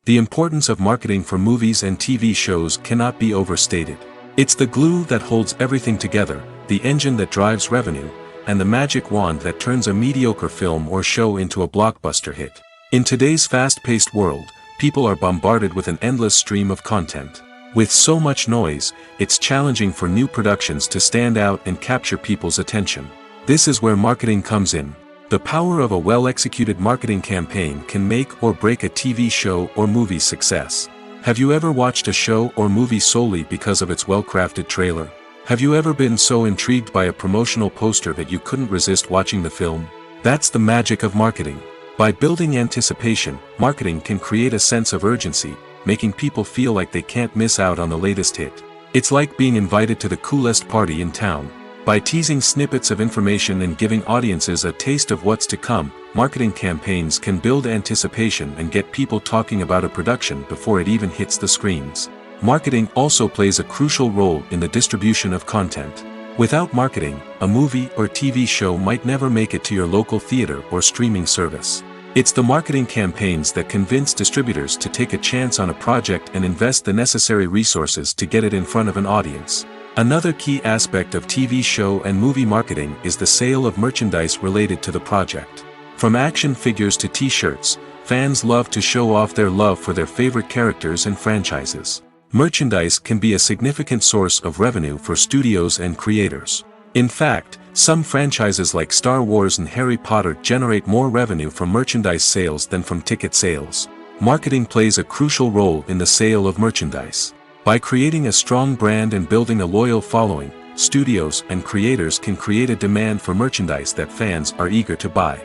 The importance of marketing for movies and TV shows cannot be overstated. It's the glue that holds everything together, the engine that drives revenue, and the magic wand that turns a mediocre film or show into a blockbuster hit. In today's fast-paced world, people are bombarded with an endless stream of content. With so much noise, it's challenging for new productions to stand out and capture people's attention. This is where marketing comes in. The power of a well-executed marketing campaign can make or break a TV show or movie's success. Have you ever watched a show or movie solely because of its well-crafted trailer? Have you ever been so intrigued by a promotional poster that you couldn't resist watching the film? That's the magic of marketing. By building anticipation, marketing can create a sense of urgency, making people feel like they can't miss out on the latest hit. It's like being invited to the coolest party in town. By teasing snippets of information and giving audiences a taste of what's to come, marketing campaigns can build anticipation and get people talking about a production before it even hits the screens. Marketing also plays a crucial role in the distribution of content. Without marketing, a movie or TV show might never make it to your local theater or streaming service. It's the marketing campaigns that convince distributors to take a chance on a project and invest the necessary resources to get it in front of an audience. Another key aspect of TV show and movie marketing is the sale of merchandise related to the project. From action figures to t-shirts, fans love to show off their love for their favorite characters and franchises. Merchandise can be a significant source of revenue for studios and creators. In fact, some franchises like Star Wars and Harry Potter generate more revenue from merchandise sales than from ticket sales. Marketing plays a crucial role in the sale of merchandise. By creating a strong brand and building a loyal following, studios and creators can create a demand for merchandise that fans are eager to buy.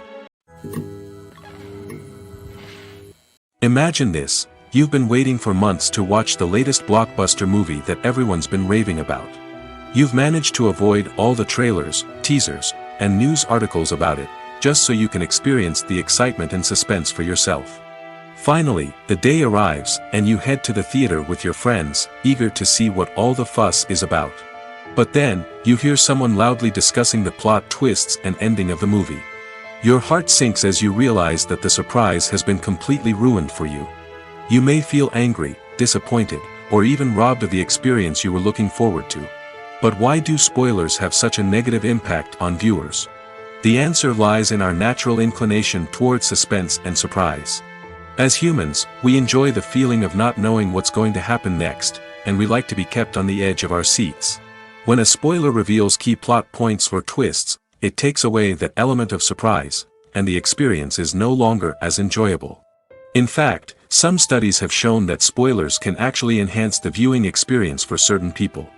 Imagine this: you've been waiting for months to watch the latest blockbuster movie that everyone's been raving about. You've managed to avoid all the trailers, teasers, and news articles about it, just so you can experience the excitement and suspense for yourself. Finally, the day arrives, and you head to the theater with your friends, eager to see what all the fuss is about. But then, you hear someone loudly discussing the plot twists and ending of the movie. Your heart sinks as you realize that the surprise has been completely ruined for you. You may feel angry, disappointed, or even robbed of the experience you were looking forward to. But why do spoilers have such a negative impact on viewers? The answer lies in our natural inclination toward suspense and surprise. As humans, we enjoy the feeling of not knowing what's going to happen next, and we like to be kept on the edge of our seats. When a spoiler reveals key plot points or twists, it takes away that element of surprise, and the experience is no longer as enjoyable. In fact, some studies have shown that spoilers can actually enhance the viewing experience for certain people.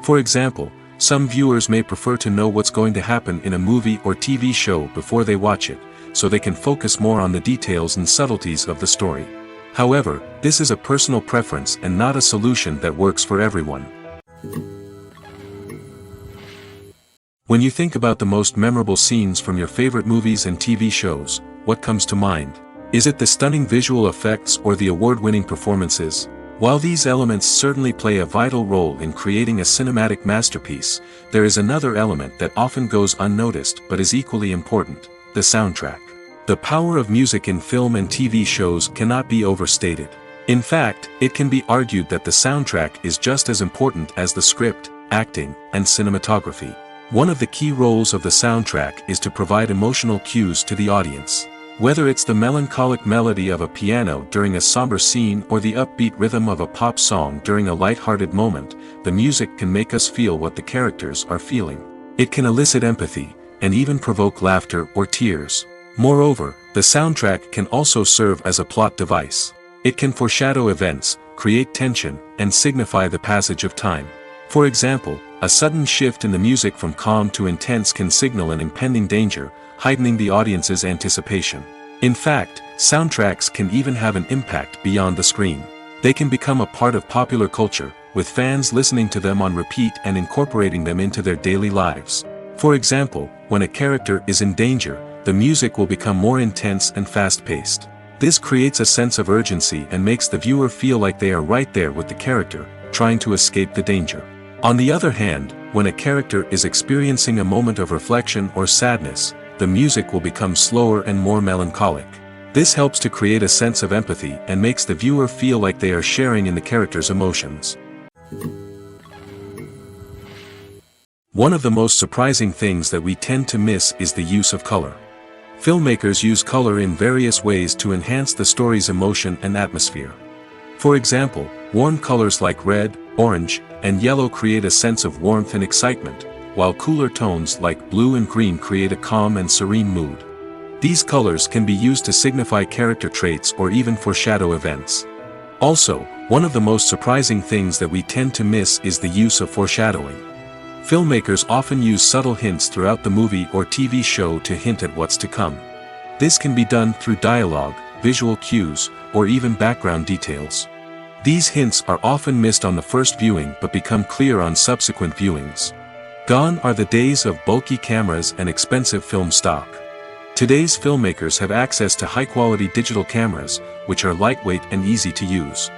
For example, some viewers may prefer to know what's going to happen in a movie or TV show before they watch it, so they can focus more on the details and subtleties of the story. However, this is a personal preference and not a solution that works for everyone. When you think about the most memorable scenes from your favorite movies and TV shows, what comes to mind? Is it the stunning visual effects or the award-winning performances? While these elements certainly play a vital role in creating a cinematic masterpiece, there is another element that often goes unnoticed but is equally important: the soundtrack. The power of music in film and TV shows cannot be overstated. In fact, it can be argued that the soundtrack is just as important as the script, acting, and cinematography. One of the key roles of the soundtrack is to provide emotional cues to the audience. Whether it's the melancholic melody of a piano during a somber scene or the upbeat rhythm of a pop song during a light-hearted moment, the music can make us feel what the characters are feeling. It can elicit empathy, and even provoke laughter or tears. Moreover, the soundtrack can also serve as a plot device. It can foreshadow events, create tension, and signify the passage of time. For example, a sudden shift in the music from calm to intense can signal an impending danger, heightening the audience's anticipation. In fact, soundtracks can even have an impact beyond the screen. They can become a part of popular culture, with fans listening to them on repeat and incorporating them into their daily lives. For example, when a character is in danger, the music will become more intense and fast-paced. This creates a sense of urgency and makes the viewer feel like they are right there with the character, trying to escape the danger. On the other hand, when a character is experiencing a moment of reflection or sadness, the music will become slower and more melancholic. This helps to create a sense of empathy and makes the viewer feel like they are sharing in the character's emotions. One of the most surprising things that we tend to miss is the use of color. Filmmakers use color in various ways to enhance the story's emotion and atmosphere. For example, Warm colors like red, orange, and yellow create a sense of warmth and excitement, while cooler tones like blue and green create a calm and serene mood. These colors can be used to signify character traits or even foreshadow events. Also, one of the most surprising things that we tend to miss is the use of foreshadowing. Filmmakers often use subtle hints throughout the movie or TV show to hint at what's to come. This can be done through dialogue, visual cues, or even background details. These hints are often missed on the first viewing but become clear on subsequent viewings. Gone are the days of bulky cameras and expensive film stock. Today's filmmakers have access to high-quality digital cameras, which are lightweight and easy to use.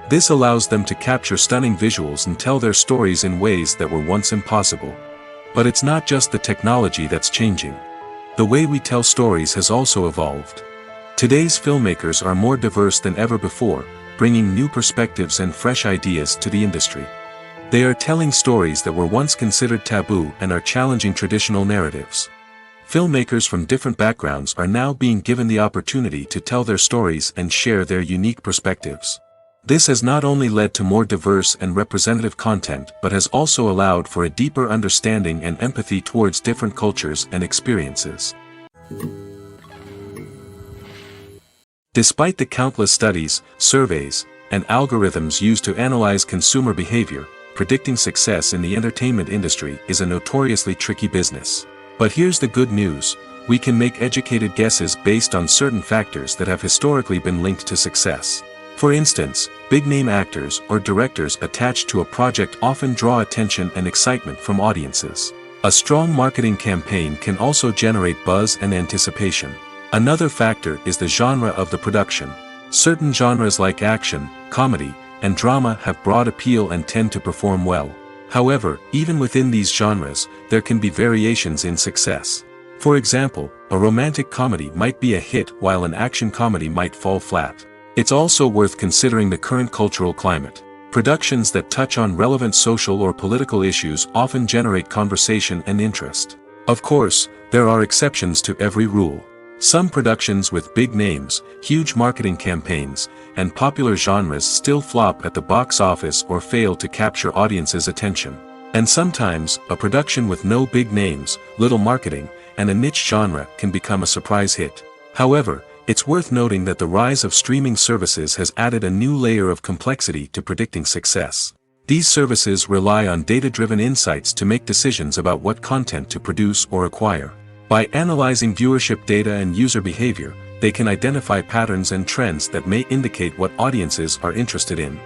This allows them to capture stunning visuals and tell their stories in ways that were once impossible. But it's not just the technology that's changing. The way we tell stories has also evolved. Today's filmmakers are more diverse than ever before, bringing new perspectives and fresh ideas to the industry. They are telling stories that were once considered taboo and are challenging traditional narratives. Filmmakers from different backgrounds are now being given the opportunity to tell their stories and share their unique perspectives. This has not only led to more diverse and representative content but has also allowed for a deeper understanding and empathy towards different cultures and experiences. Despite the countless studies, surveys, and algorithms used to analyze consumer behavior, predicting success in the entertainment industry is a notoriously tricky business. But here's the good news: we can make educated guesses based on certain factors that have historically been linked to success. For instance, big-name actors or directors attached to a project often draw attention and excitement from audiences. A strong marketing campaign can also generate buzz and anticipation. Another factor is the genre of the production. Certain genres like action, comedy, and drama have broad appeal and tend to perform well. However, even within these genres, there can be variations in success. For example, a romantic comedy might be a hit while an action comedy might fall flat. It's also worth considering the current cultural climate. Productions that touch on relevant social or political issues often generate conversation and interest. Of course, there are exceptions to every rule. Some productions with big names, huge marketing campaigns, and popular genres still flop at the box office or fail to capture audiences' attention. And sometimes, a production with no big names, little marketing, and a niche genre can become a surprise hit. However, it's worth noting that the rise of streaming services has added a new layer of complexity to predicting success. These services rely on data-driven insights to make decisions about what content to produce or acquire. By analyzing viewership data and user behavior, they can identify patterns and trends that may indicate what audiences are interested in.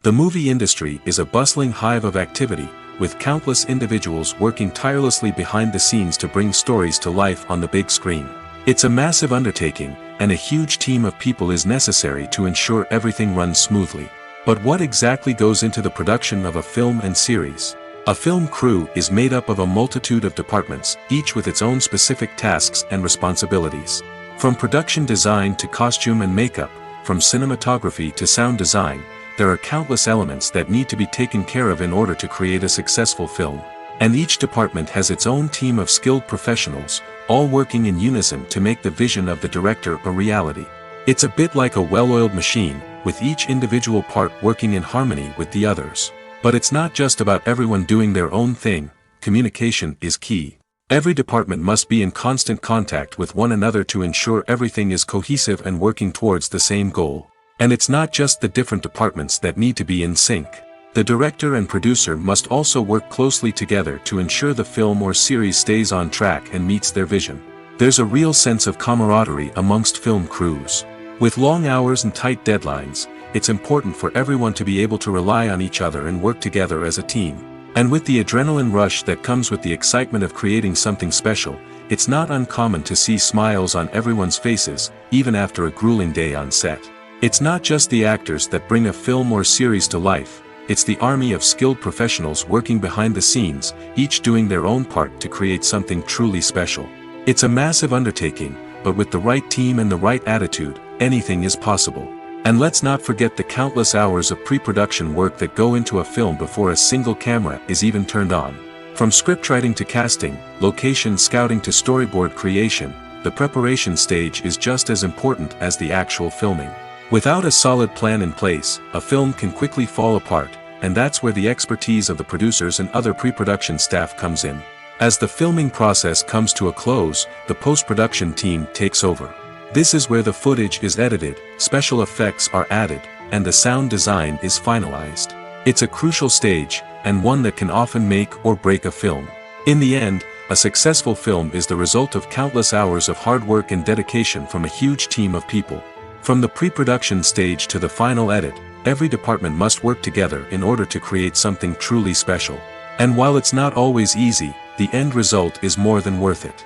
The movie industry is a bustling hive of activity, with countless individuals working tirelessly behind the scenes to bring stories to life on the big screen. It's a massive undertaking, and a huge team of people is necessary to ensure everything runs smoothly. But what exactly goes into the production of a film and series? A film crew is made up of a multitude of departments, each with its own specific tasks and responsibilities. From production design to costume and makeup, from cinematography to sound design, there are countless elements that need to be taken care of in order to create a successful film. And each department has its own team of skilled professionals, all working in unison to make the vision of the director a reality. It's a bit like a well-oiled machine, with each individual part working in harmony with the others. But it's not just about everyone doing their own thing. Communication is key. Every department must be in constant contact with one another to ensure everything is cohesive and working towards the same goal. And it's not just the different departments that need to be in sync. The director and producer must also work closely together to ensure the film or series stays on track and meets their vision. There's a real sense of camaraderie amongst film crews. With long hours and tight deadlines, it's important for everyone to be able to rely on each other and work together as a team. And with the adrenaline rush that comes with the excitement of creating something special, it's not uncommon to see smiles on everyone's faces, even after a grueling day on set. It's not just the actors that bring a film or series to life, it's the army of skilled professionals working behind the scenes, each doing their own part to create something truly special. It's a massive undertaking, but with the right team and the right attitude, anything is possible. And let's not forget the countless hours of pre-production work that go into a film before a single camera is even turned on. From scriptwriting to casting, location scouting to storyboard creation, the preparation stage is just as important as the actual filming. Without a solid plan in place, a film can quickly fall apart, and that's where the expertise of the producers and other pre-production staff comes in. As the filming process comes to a close, the post-production team takes over. This is where the footage is edited, special effects are added, and the sound design is finalized. It's a crucial stage, and one that can often make or break a film. In the end, a successful film is the result of countless hours of hard work and dedication from a huge team of people. From the pre-production stage to the final edit, every department must work together in order to create something truly special. And while it's not always easy, the end result is more than worth it.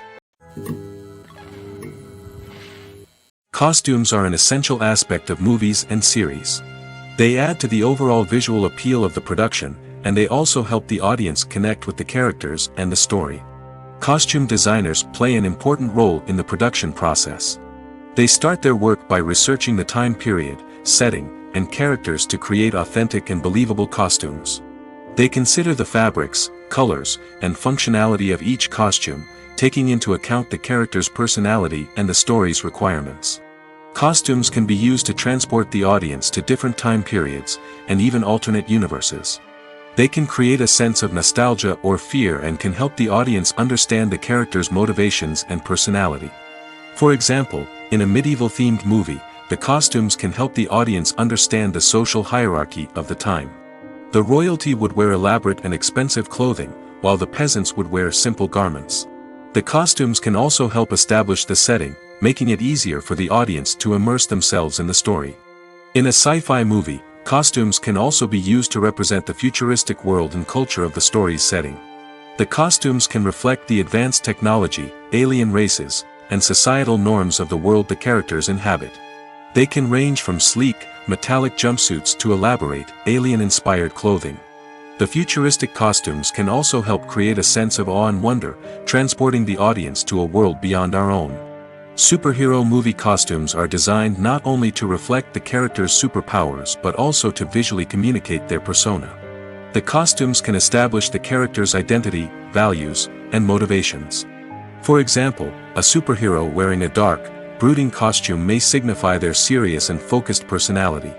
Costumes are an essential aspect of movies and series. They add to the overall visual appeal of the production, and they also help the audience connect with the characters and the story. Costume designers play an important role in the production process. They start their work by researching the time period, setting, and characters to create authentic and believable costumes. They consider the fabrics, colors, and functionality of each costume, taking into account the character's personality and the story's requirements. Costumes can be used to transport the audience to different time periods, and even alternate universes. They can create a sense of nostalgia or fear and can help the audience understand the character's motivations and personality. For example, in a medieval-themed movie, the costumes can help the audience understand the social hierarchy of the time. The royalty would wear elaborate and expensive clothing, while the peasants would wear simple garments. The costumes can also help establish the setting, making it easier for the audience to immerse themselves in the story. In a sci-fi movie, costumes can also be used to represent the futuristic world and culture of the story's setting. The costumes can reflect the advanced technology, alien races, and societal norms of the world the characters inhabit. They can range from sleek, metallic jumpsuits to elaborate, alien-inspired clothing. The futuristic costumes can also help create a sense of awe and wonder, transporting the audience to a world beyond our own. Superhero movie costumes are designed not only to reflect the character's superpowers but also to visually communicate their persona. The costumes can establish the character's identity, values, and motivations. For example, a superhero wearing a dark, brooding costume may signify their serious and focused personality.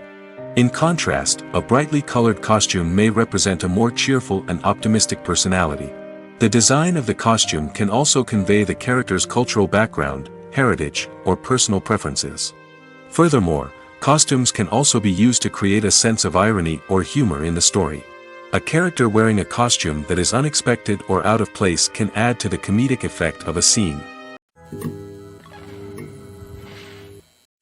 In contrast, a brightly colored costume may represent a more cheerful and optimistic personality. The design of the costume can also convey the character's cultural background, heritage, or personal preferences. Furthermore, costumes can also be used to create a sense of irony or humor in the story. A character wearing a costume that is unexpected or out of place can add to the comedic effect of a scene.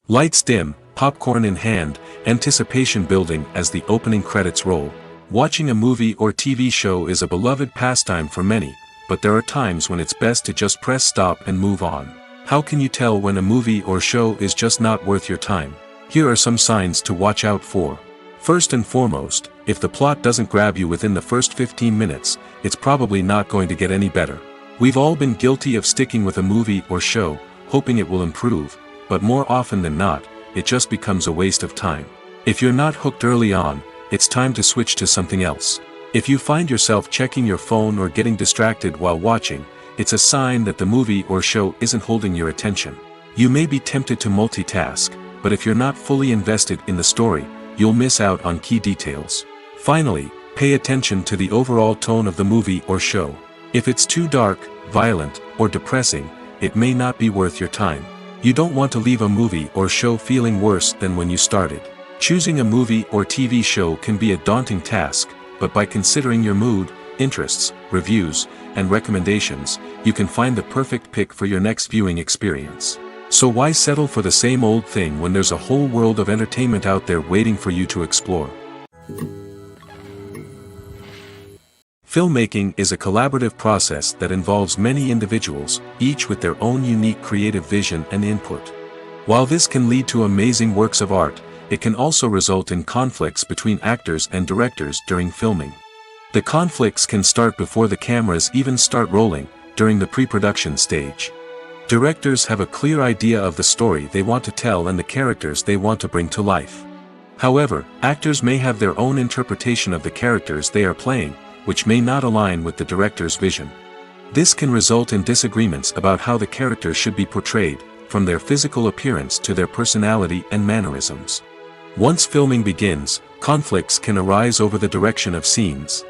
Lights dim, popcorn in hand, anticipation building as the opening credits roll. Watching a movie or TV show is a beloved pastime for many, but there are times when it's best to just press stop and move on. How can you tell when a movie or show is just not worth your time? Here are some signs to watch out for. First and foremost, if the plot doesn't grab you within the first 15 minutes, it's probably not going to get any better. We've all been guilty of sticking with a movie or show, hoping it will improve, but more often than not, it just becomes a waste of time. If you're not hooked early on, it's time to switch to something else. If you find yourself checking your phone or getting distracted while watching, it's a sign that the movie or show isn't holding your attention. You may be tempted to multitask, but if you're not fully invested in the story, you'll miss out on key details. Finally, pay attention to the overall tone of the movie or show. If it's too dark, violent, or depressing, it may not be worth your time. You don't want to leave a movie or show feeling worse than when you started. Choosing a movie or TV show can be a daunting task, but by considering your mood, interests, reviews, and recommendations, you can find the perfect pick for your next viewing experience. So why settle for the same old thing when there's a whole world of entertainment out there waiting for you to explore? Filmmaking is a collaborative process that involves many individuals, each with their own unique creative vision and input. While this can lead to amazing works of art, it can also result in conflicts between actors and directors during filming. The conflicts can start before the cameras even start rolling, during the pre-production stage. Directors have a clear idea of the story they want to tell and the characters they want to bring to life. However, actors may have their own interpretation of the characters they are playing, which may not align with the director's vision. This can result in disagreements about how the characters should be portrayed, from their physical appearance to their personality and mannerisms. Once filming begins, conflicts can arise over the direction of scenes.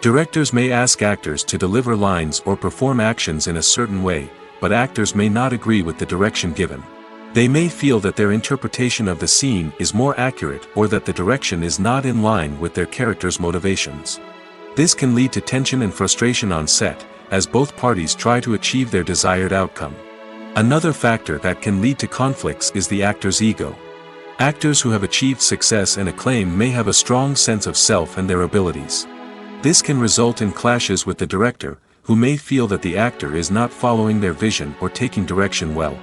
Directors may ask actors to deliver lines or perform actions in a certain way, but actors may not agree with the direction given. They may feel that their interpretation of the scene is more accurate or that the direction is not in line with their character's motivations. This can lead to tension and frustration on set, as both parties try to achieve their desired outcome. Another factor that can lead to conflicts is the actor's ego. Actors who have achieved success and acclaim may have a strong sense of self and their abilities. This can result in clashes with the director, who may feel that the actor is not following their vision or taking direction well.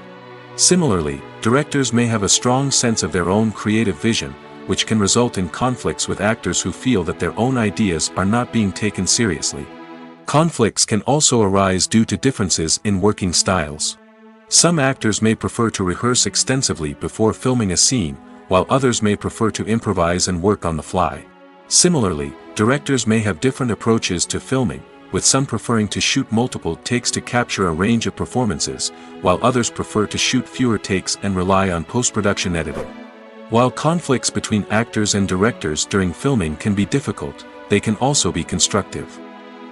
Similarly, directors may have a strong sense of their own creative vision, which can result in conflicts with actors who feel that their own ideas are not being taken seriously. Conflicts can also arise due to differences in working styles. Some actors may prefer to rehearse extensively before filming a scene, while others may prefer to improvise and work on the fly. Similarly, directors may have different approaches to filming, with some preferring to shoot multiple takes to capture a range of performances, while others prefer to shoot fewer takes and rely on post-production editing. While conflicts between actors and directors during filming can be difficult, they can also be constructive.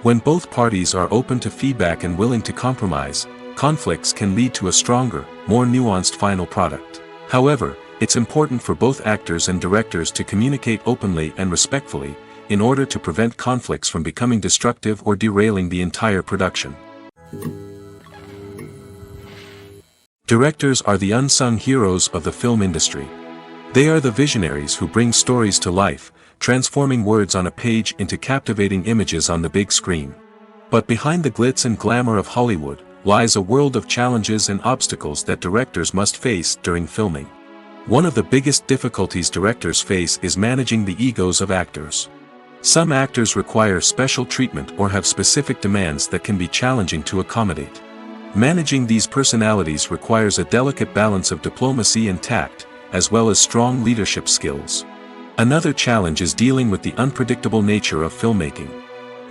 When both parties are open to feedback and willing to compromise, conflicts can lead to a stronger, more nuanced final product. However, it's important for both actors and directors to communicate openly and respectfully, in order to prevent conflicts from becoming destructive or derailing the entire production. Directors are the unsung heroes of the film industry. They are the visionaries who bring stories to life, transforming words on a page into captivating images on the big screen. But behind the glitz and glamour of Hollywood, lies a world of challenges and obstacles that directors must face during filming. One of the biggest difficulties directors face is managing the egos of actors. Some actors require special treatment or have specific demands that can be challenging to accommodate. Managing these personalities requires a delicate balance of diplomacy and tact, as well as strong leadership skills. Another challenge is dealing with the unpredictable nature of filmmaking.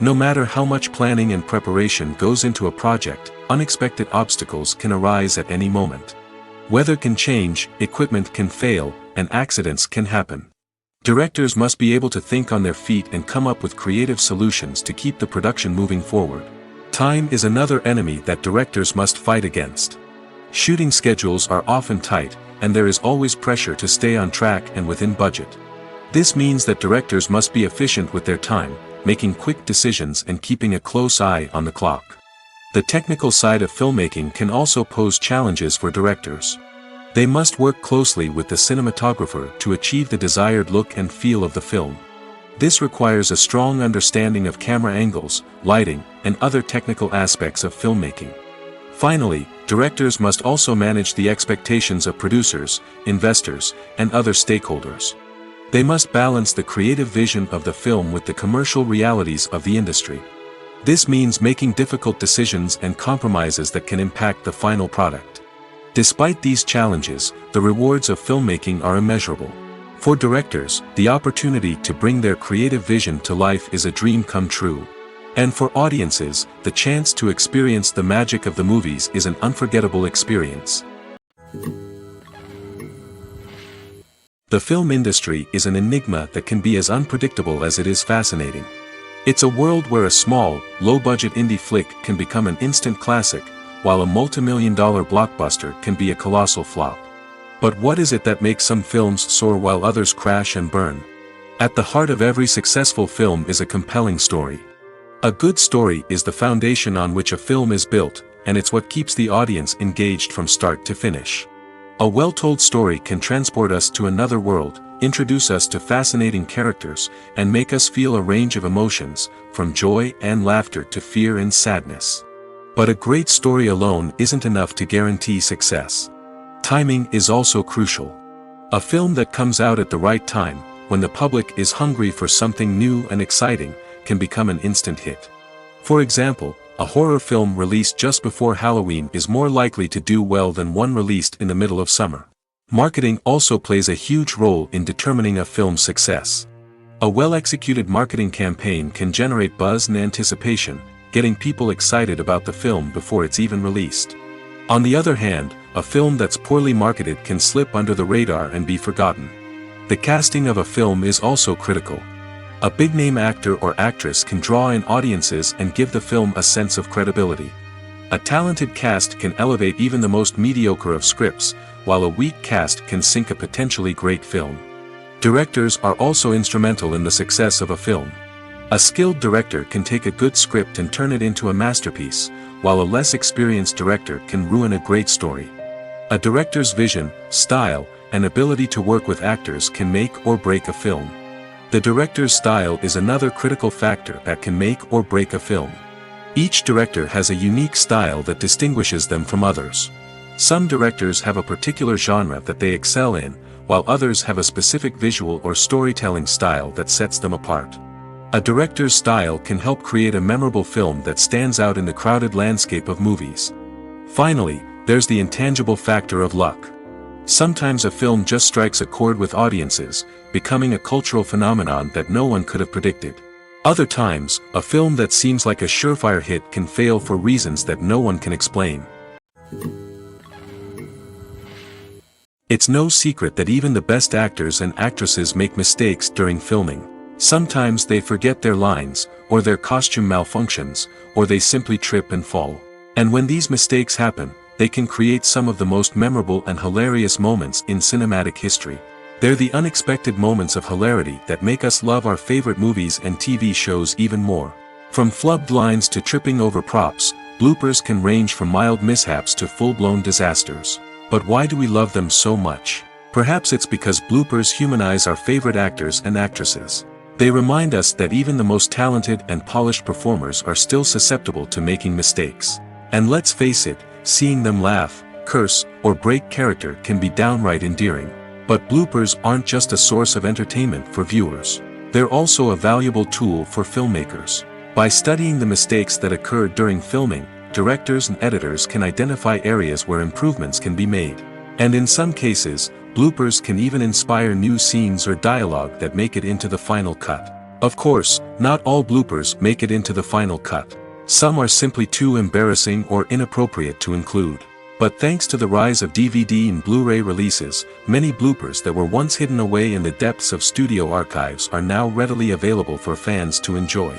No matter how much planning and preparation goes into a project, unexpected obstacles can arise at any moment. Weather can change, equipment can fail, and accidents can happen. Directors must be able to think on their feet and come up with creative solutions to keep the production moving forward. Time is another enemy that directors must fight against. Shooting schedules are often tight, and there is always pressure to stay on track and within budget. This means that directors must be efficient with their time, making quick decisions and keeping a close eye on the clock. The technical side of filmmaking can also pose challenges for directors. They must work closely with the cinematographer to achieve the desired look and feel of the film. This requires a strong understanding of camera angles, lighting, and other technical aspects of filmmaking. Finally, directors must also manage the expectations of producers, investors, and other stakeholders. They must balance the creative vision of the film with the commercial realities of the industry. This means making difficult decisions and compromises that can impact the final product. Despite these challenges, the rewards of filmmaking are immeasurable. For directors, the opportunity to bring their creative vision to life is a dream come true. And for audiences, the chance to experience the magic of the movies is an unforgettable experience. The film industry is an enigma that can be as unpredictable as it is fascinating. It's a world where a small, low-budget indie flick can become an instant classic, while a multi-million-dollar blockbuster can be a colossal flop. But what is it that makes some films soar while others crash and burn? At the heart of every successful film is a compelling story. A good story is the foundation on which a film is built, and it's what keeps the audience engaged from start to finish. A well-told story can transport us to another world, introduce us to fascinating characters, and make us feel a range of emotions, from joy and laughter to fear and sadness. But a great story alone isn't enough to guarantee success. Timing is also crucial. A film that comes out at the right time, when the public is hungry for something new and exciting, can become an instant hit. For example, a horror film released just before Halloween is more likely to do well than one released in the middle of summer. Marketing also plays a huge role in determining a film's success. A well-executed marketing campaign can generate buzz and anticipation, getting people excited about the film before it's even released. On the other hand, a film that's poorly marketed can slip under the radar and be forgotten. The casting of a film is also critical. A big-name actor or actress can draw in audiences and give the film a sense of credibility. A talented cast can elevate even the most mediocre of scripts, while a weak cast can sink a potentially great film. Directors are also instrumental in the success of a film. A skilled director can take a good script and turn it into a masterpiece, while a less experienced director can ruin a great story. A director's vision, style, and ability to work with actors can make or break a film. The director's style is another critical factor that can make or break a film. Each director has a unique style that distinguishes them from others. Some directors have a particular genre that they excel in, while others have a specific visual or storytelling style that sets them apart. A director's style can help create a memorable film that stands out in the crowded landscape of movies. Finally, there's the intangible factor of luck. Sometimes a film just strikes a chord with audiences, becoming a cultural phenomenon that no one could have predicted. Other times, a film that seems like a surefire hit can fail for reasons that no one can explain. It's no secret that even the best actors and actresses make mistakes during filming. Sometimes they forget their lines, or their costume malfunctions, or they simply trip and fall. And when these mistakes happen, they can create some of the most memorable and hilarious moments in cinematic history. They're the unexpected moments of hilarity that make us love our favorite movies and TV shows even more. From flubbed lines to tripping over props, bloopers can range from mild mishaps to full-blown disasters. But why do we love them so much? Perhaps it's because bloopers humanize our favorite actors and actresses. They remind us that even the most talented and polished performers are still susceptible to making mistakes. And let's face it, seeing them laugh, curse, or break character can be downright endearing. But bloopers aren't just a source of entertainment for viewers. They're also a valuable tool for filmmakers. By studying the mistakes that occur during filming, directors and editors can identify areas where improvements can be made. And in some cases, bloopers can even inspire new scenes or dialogue that make it into the final cut. Of course, not all bloopers make it into the final cut. Some are simply too embarrassing or inappropriate to include. But thanks to the rise of DVD and Blu-ray releases, many bloopers that were once hidden away in the depths of studio archives are now readily available for fans to enjoy.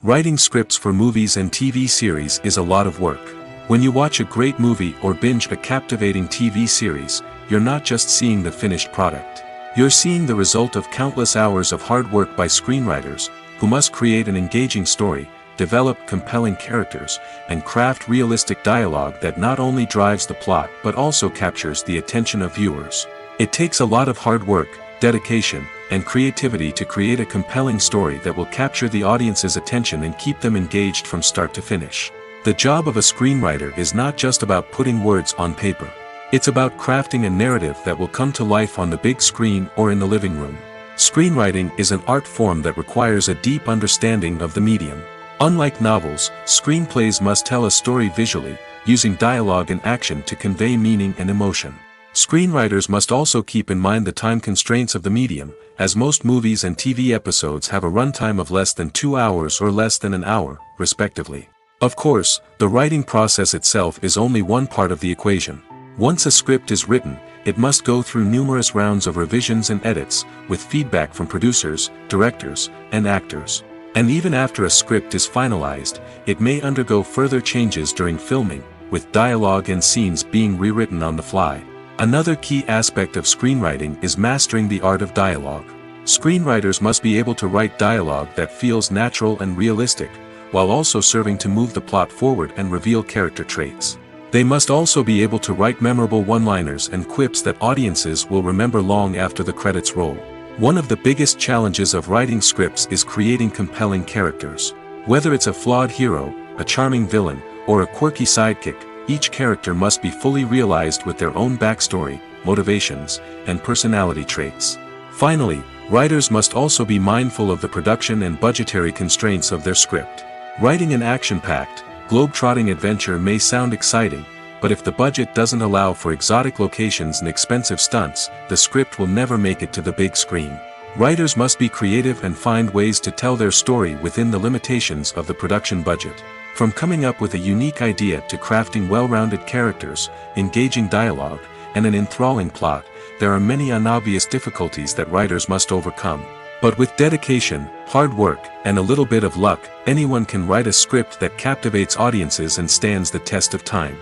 Writing scripts for movies and TV series is a lot of work. When you watch a great movie or binge a captivating TV series, you're not just seeing the finished product. You're seeing the result of countless hours of hard work by screenwriters, who must create an engaging story, develop compelling characters, and craft realistic dialogue that not only drives the plot but also captures the attention of viewers. It takes a lot of hard work, dedication, and creativity to create a compelling story that will capture the audience's attention and keep them engaged from start to finish. The job of a screenwriter is not just about putting words on paper. It's about crafting a narrative that will come to life on the big screen or in the living room. Screenwriting is an art form that requires a deep understanding of the medium. Unlike novels, screenplays must tell a story visually, using dialogue and action to convey meaning and emotion. Screenwriters must also keep in mind the time constraints of the medium, as most movies and TV episodes have a runtime of less than 2 hours or less than an hour, respectively. Of course, the writing process itself is only one part of the equation. Once a script is written, it must go through numerous rounds of revisions and edits, with feedback from producers, directors, and actors. And even after a script is finalized, it may undergo further changes during filming, with dialogue and scenes being rewritten on the fly. Another key aspect of screenwriting is mastering the art of dialogue. Screenwriters must be able to write dialogue that feels natural and realistic, while also serving to move the plot forward and reveal character traits. They must also be able to write memorable one-liners and quips that audiences will remember long after the credits roll. One of the biggest challenges of writing scripts is creating compelling characters. Whether it's a flawed hero, a charming villain, or a quirky sidekick, each character must be fully realized with their own backstory, motivations, and personality traits. Finally, writers must also be mindful of the production and budgetary constraints of their script. Writing an action-packed, globe-trotting adventure may sound exciting, but if the budget doesn't allow for exotic locations and expensive stunts, the script will never make it to the big screen. Writers must be creative and find ways to tell their story within the limitations of the production budget. From coming up with a unique idea to crafting well-rounded characters, engaging dialogue, and an enthralling plot, there are many unobvious difficulties that writers must overcome. But with dedication, hard work, and a little bit of luck, anyone can write a script that captivates audiences and stands the test of time.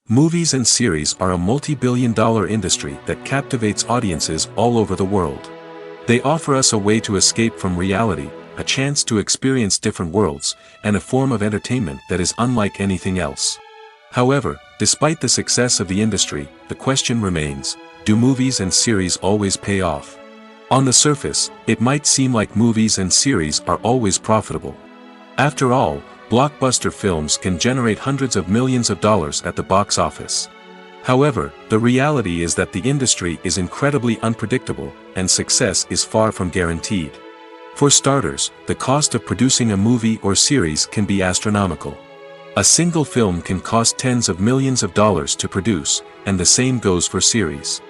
Movies and series are a multi-billion-dollar industry that captivates audiences all over the world. They offer us a way to escape from reality, a chance to experience different worlds, and a form of entertainment that is unlike anything else. However, despite the success of the industry, the question remains, do movies and series always pay off? On the surface, it might seem like movies and series are always profitable. After all, blockbuster films can generate hundreds of millions of dollars at the box office. However, the reality is that the industry is incredibly unpredictable, and success is far from guaranteed. For starters, the cost of producing a movie or series can be astronomical. A single film can cost tens of millions of dollars to produce, and the same goes for series.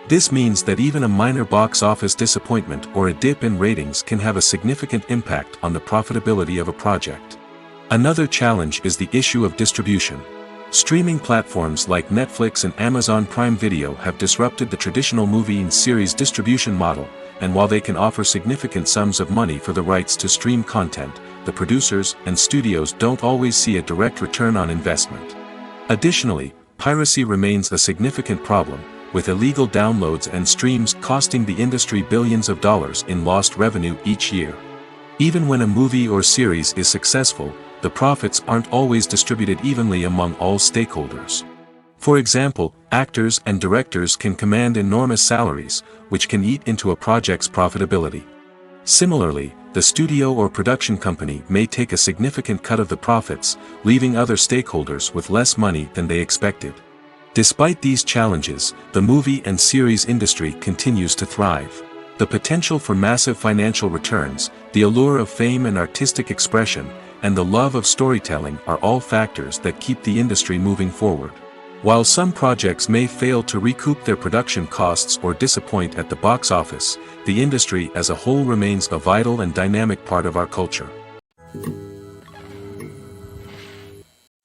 This means that even a minor box office disappointment or a dip in ratings can have a significant impact on the profitability of a project. Another challenge is the issue of distribution. Streaming platforms like Netflix and Amazon Prime Video have disrupted the traditional movie and series distribution model, and while they can offer significant sums of money for the rights to stream content, the producers and studios don't always see a direct return on investment. Additionally, piracy remains a significant problem, with illegal downloads and streams costing the industry billions of dollars in lost revenue each year. Even when a movie or series is successful, the profits aren't always distributed evenly among all stakeholders. For example, actors and directors can command enormous salaries, which can eat into a project's profitability. Similarly, the studio or production company may take a significant cut of the profits, leaving other stakeholders with less money than they expected. Despite these challenges, the movie and series industry continues to thrive. The potential for massive financial returns, the allure of fame and artistic expression, and the love of storytelling are all factors that keep the industry moving forward. While some projects may fail to recoup their production costs or disappoint at the box office, the industry as a whole remains a vital and dynamic part of our culture.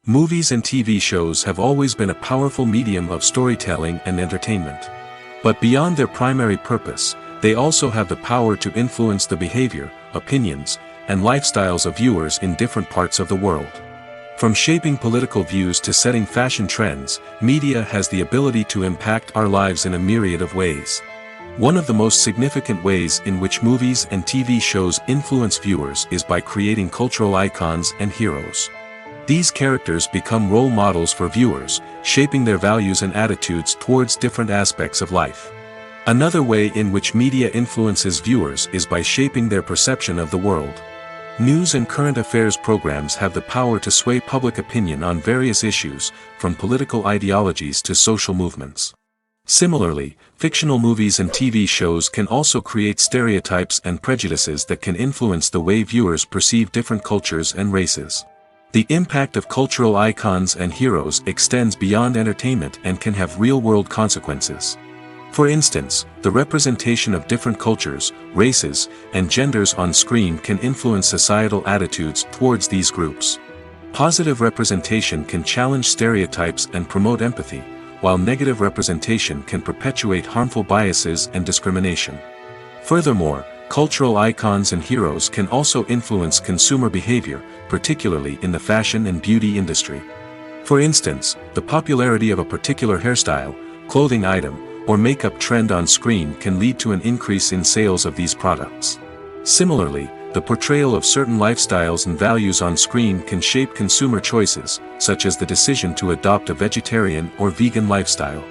Movies and TV shows have always been a powerful medium of storytelling and entertainment. But beyond their primary purpose, they also have the power to influence the behavior, opinions, and lifestyles of viewers in different parts of the world. From shaping political views to setting fashion trends, media has the ability to impact our lives in a myriad of ways. One of the most significant ways in which movies and TV shows influence viewers is by creating cultural icons and heroes. These characters become role models for viewers, shaping their values and attitudes towards different aspects of life. Another way in which media influences viewers is by shaping their perception of the world. News and current affairs programs have the power to sway public opinion on various issues, from political ideologies to social movements. Similarly, fictional movies and TV shows can also create stereotypes and prejudices that can influence the way viewers perceive different cultures and races. The impact of cultural icons and heroes extends beyond entertainment and can have real-world consequences. For instance, the representation of different cultures, races, and genders on screen can influence societal attitudes towards these groups. Positive representation can challenge stereotypes and promote empathy, while negative representation can perpetuate harmful biases and discrimination. Furthermore, cultural icons and heroes can also influence consumer behavior, particularly in the fashion and beauty industry. For instance, the popularity of a particular hairstyle, clothing item, or makeup trend on screen can lead to an increase in sales of these products. Similarly, the portrayal of certain lifestyles and values on screen can shape consumer choices, such as the decision to adopt a vegetarian or vegan lifestyle.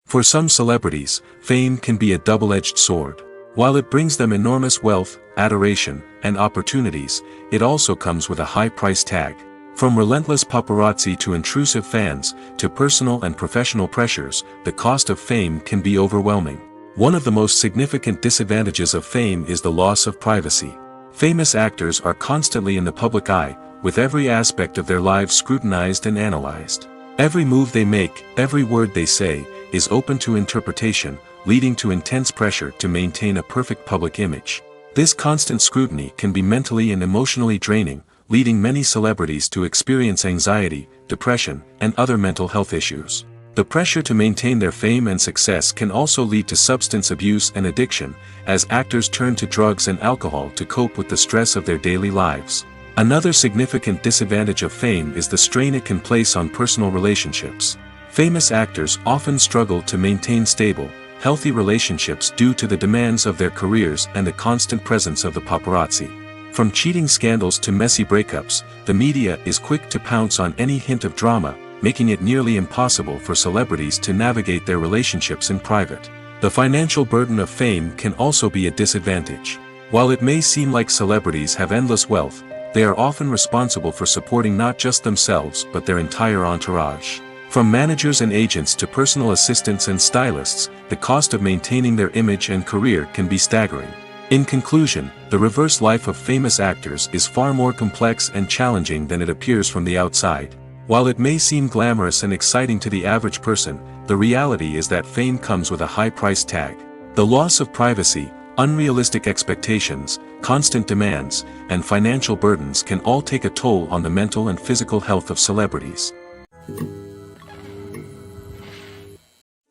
For some celebrities, fame can be a double-edged sword. While it brings them enormous wealth, adoration, and opportunities, it also comes with a high price tag. From relentless paparazzi to intrusive fans, to personal and professional pressures, the cost of fame can be overwhelming. One of the most significant disadvantages of fame is the loss of privacy. Famous actors are constantly in the public eye, with every aspect of their lives scrutinized and analyzed. Every move they make, every word they say, is open to interpretation, leading to intense pressure to maintain a perfect public image. This constant scrutiny can be mentally and emotionally draining, leading many celebrities to experience anxiety, depression, and other mental health issues. The pressure to maintain their fame and success can also lead to substance abuse and addiction, as actors turn to drugs and alcohol to cope with the stress of their daily lives. Another significant disadvantage of fame is the strain it can place on personal relationships. Famous actors often struggle to maintain stable, healthy relationships due to the demands of their careers and the constant presence of the paparazzi. From cheating scandals to messy breakups, the media is quick to pounce on any hint of drama, making it nearly impossible for celebrities to navigate their relationships in private. The financial burden of fame can also be a disadvantage. While it may seem like celebrities have endless wealth, they are often responsible for supporting not just themselves but their entire entourage. From managers and agents to personal assistants and stylists, the cost of maintaining their image and career can be staggering. In conclusion, the reverse life of famous actors is far more complex and challenging than it appears from the outside. While it may seem glamorous and exciting to the average person, the reality is that fame comes with a high price tag. The loss of privacy, unrealistic expectations, constant demands, and financial burdens can all take a toll on the mental and physical health of celebrities.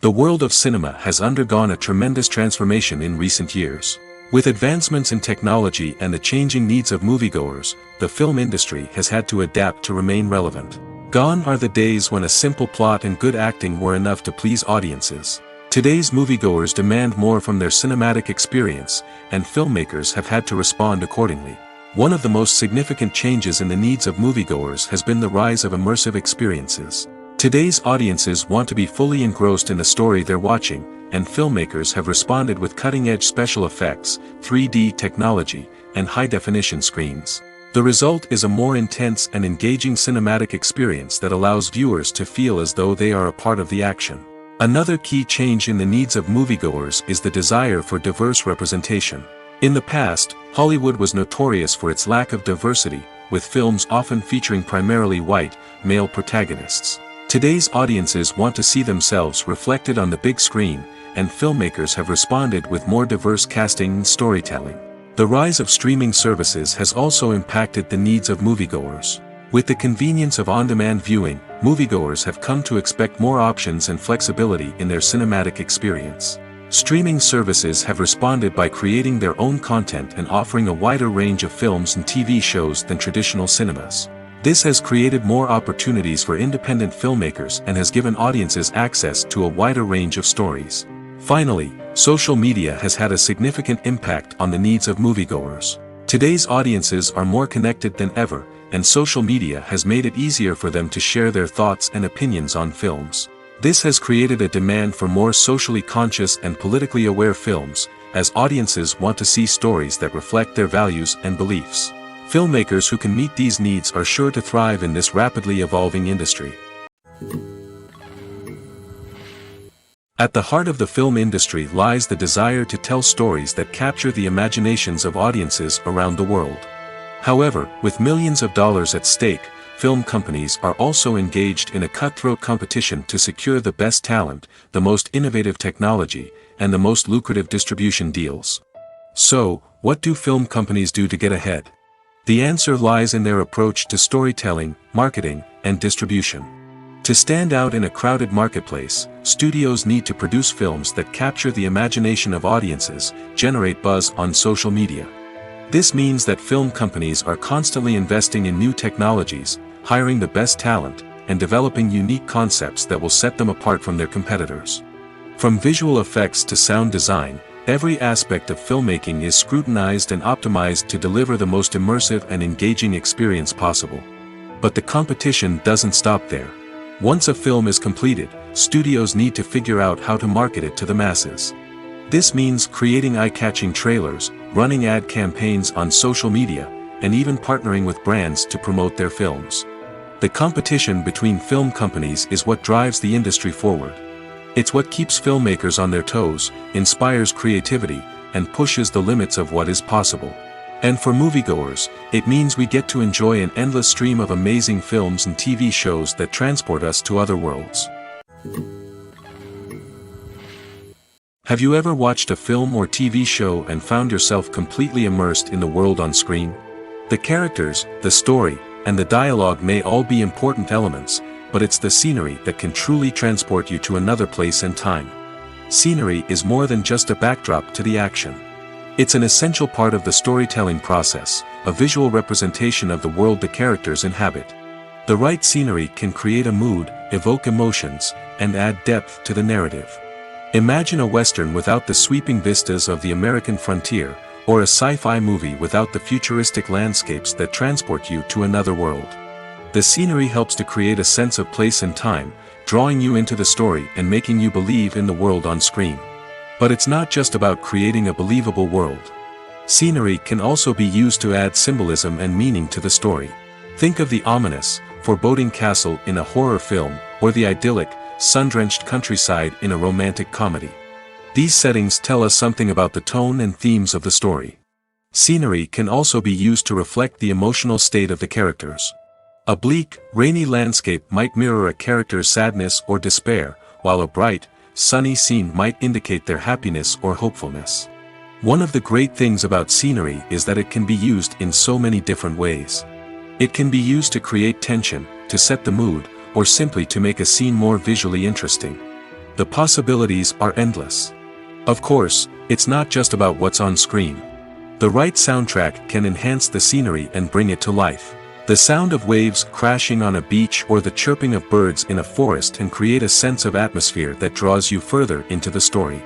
The world of cinema has undergone a tremendous transformation in recent years. With advancements in technology and the changing needs of moviegoers, the film industry has had to adapt to remain relevant. Gone are the days when a simple plot and good acting were enough to please audiences. Today's moviegoers demand more from their cinematic experience, and filmmakers have had to respond accordingly. One of the most significant changes in the needs of moviegoers has been the rise of immersive experiences. Today's audiences want to be fully engrossed in the story they're watching, and filmmakers have responded with cutting-edge special effects, 3D technology, and high-definition screens. The result is a more intense and engaging cinematic experience that allows viewers to feel as though they are a part of the action. Another key change in the needs of moviegoers is the desire for diverse representation. In the past, Hollywood was notorious for its lack of diversity, with films often featuring primarily white, male protagonists. Today's audiences want to see themselves reflected on the big screen, and filmmakers have responded with more diverse casting and storytelling. The rise of streaming services has also impacted the needs of moviegoers. With the convenience of on-demand viewing, moviegoers have come to expect more options and flexibility in their cinematic experience. Streaming services have responded by creating their own content and offering a wider range of films and TV shows than traditional cinemas. This has created more opportunities for independent filmmakers and has given audiences access to a wider range of stories. Finally, social media has had a significant impact on the needs of moviegoers. Today's audiences are more connected than ever, and social media has made it easier for them to share their thoughts and opinions on films. This has created a demand for more socially conscious and politically aware films, as audiences want to see stories that reflect their values and beliefs. Filmmakers who can meet these needs are sure to thrive in this rapidly evolving industry. At the heart of the film industry lies the desire to tell stories that capture the imaginations of audiences around the world. However, with millions of dollars at stake, film companies are also engaged in a cutthroat competition to secure the best talent, the most innovative technology, and the most lucrative distribution deals. So, what do film companies do to get ahead? The answer lies in their approach to storytelling, marketing, and distribution. To stand out in a crowded marketplace, studios need to produce films that capture the imagination of audiences, generate buzz on social media. This means that film companies are constantly investing in new technologies, hiring the best talent, and developing unique concepts that will set them apart from their competitors. From visual effects to sound design, every aspect of filmmaking is scrutinized and optimized to deliver the most immersive and engaging experience possible. But the competition doesn't stop there. Once a film is completed, studios need to figure out how to market it to the masses. This means creating eye-catching trailers, running ad campaigns on social media, and even partnering with brands to promote their films. The competition between film companies is what drives the industry forward. It's what keeps filmmakers on their toes, inspires creativity, and pushes the limits of what is possible. And for moviegoers, it means we get to enjoy an endless stream of amazing films and TV shows that transport us to other worlds. Have you ever watched a film or TV show and found yourself completely immersed in the world on screen? The characters, the story, and the dialogue may all be important elements, but it's the scenery that can truly transport you to another place and time. Scenery is more than just a backdrop to the action. It's an essential part of the storytelling process, a visual representation of the world the characters inhabit. The right scenery can create a mood, evoke emotions, and add depth to the narrative. Imagine a Western without the sweeping vistas of the American frontier, or a sci-fi movie without the futuristic landscapes that transport you to another world. The scenery helps to create a sense of place and time, drawing you into the story and making you believe in the world on screen. But it's not just about creating a believable world. Scenery can also be used to add symbolism and meaning to the story. Think of the ominous, foreboding castle in a horror film, or the idyllic, sun-drenched countryside in a romantic comedy. These settings tell us something about the tone and themes of the story. Scenery can also be used to reflect the emotional state of the characters. A bleak, rainy landscape might mirror a character's sadness or despair, while a bright, sunny scene might indicate their happiness or hopefulness. One of the great things about scenery is that it can be used in so many different ways. It can be used to create tension, to set the mood, or simply to make a scene more visually interesting. The possibilities are endless. Of course, it's not just about what's on screen. The right soundtrack can enhance the scenery and bring it to life. The sound of waves crashing on a beach or the chirping of birds in a forest can create a sense of atmosphere that draws you further into the story.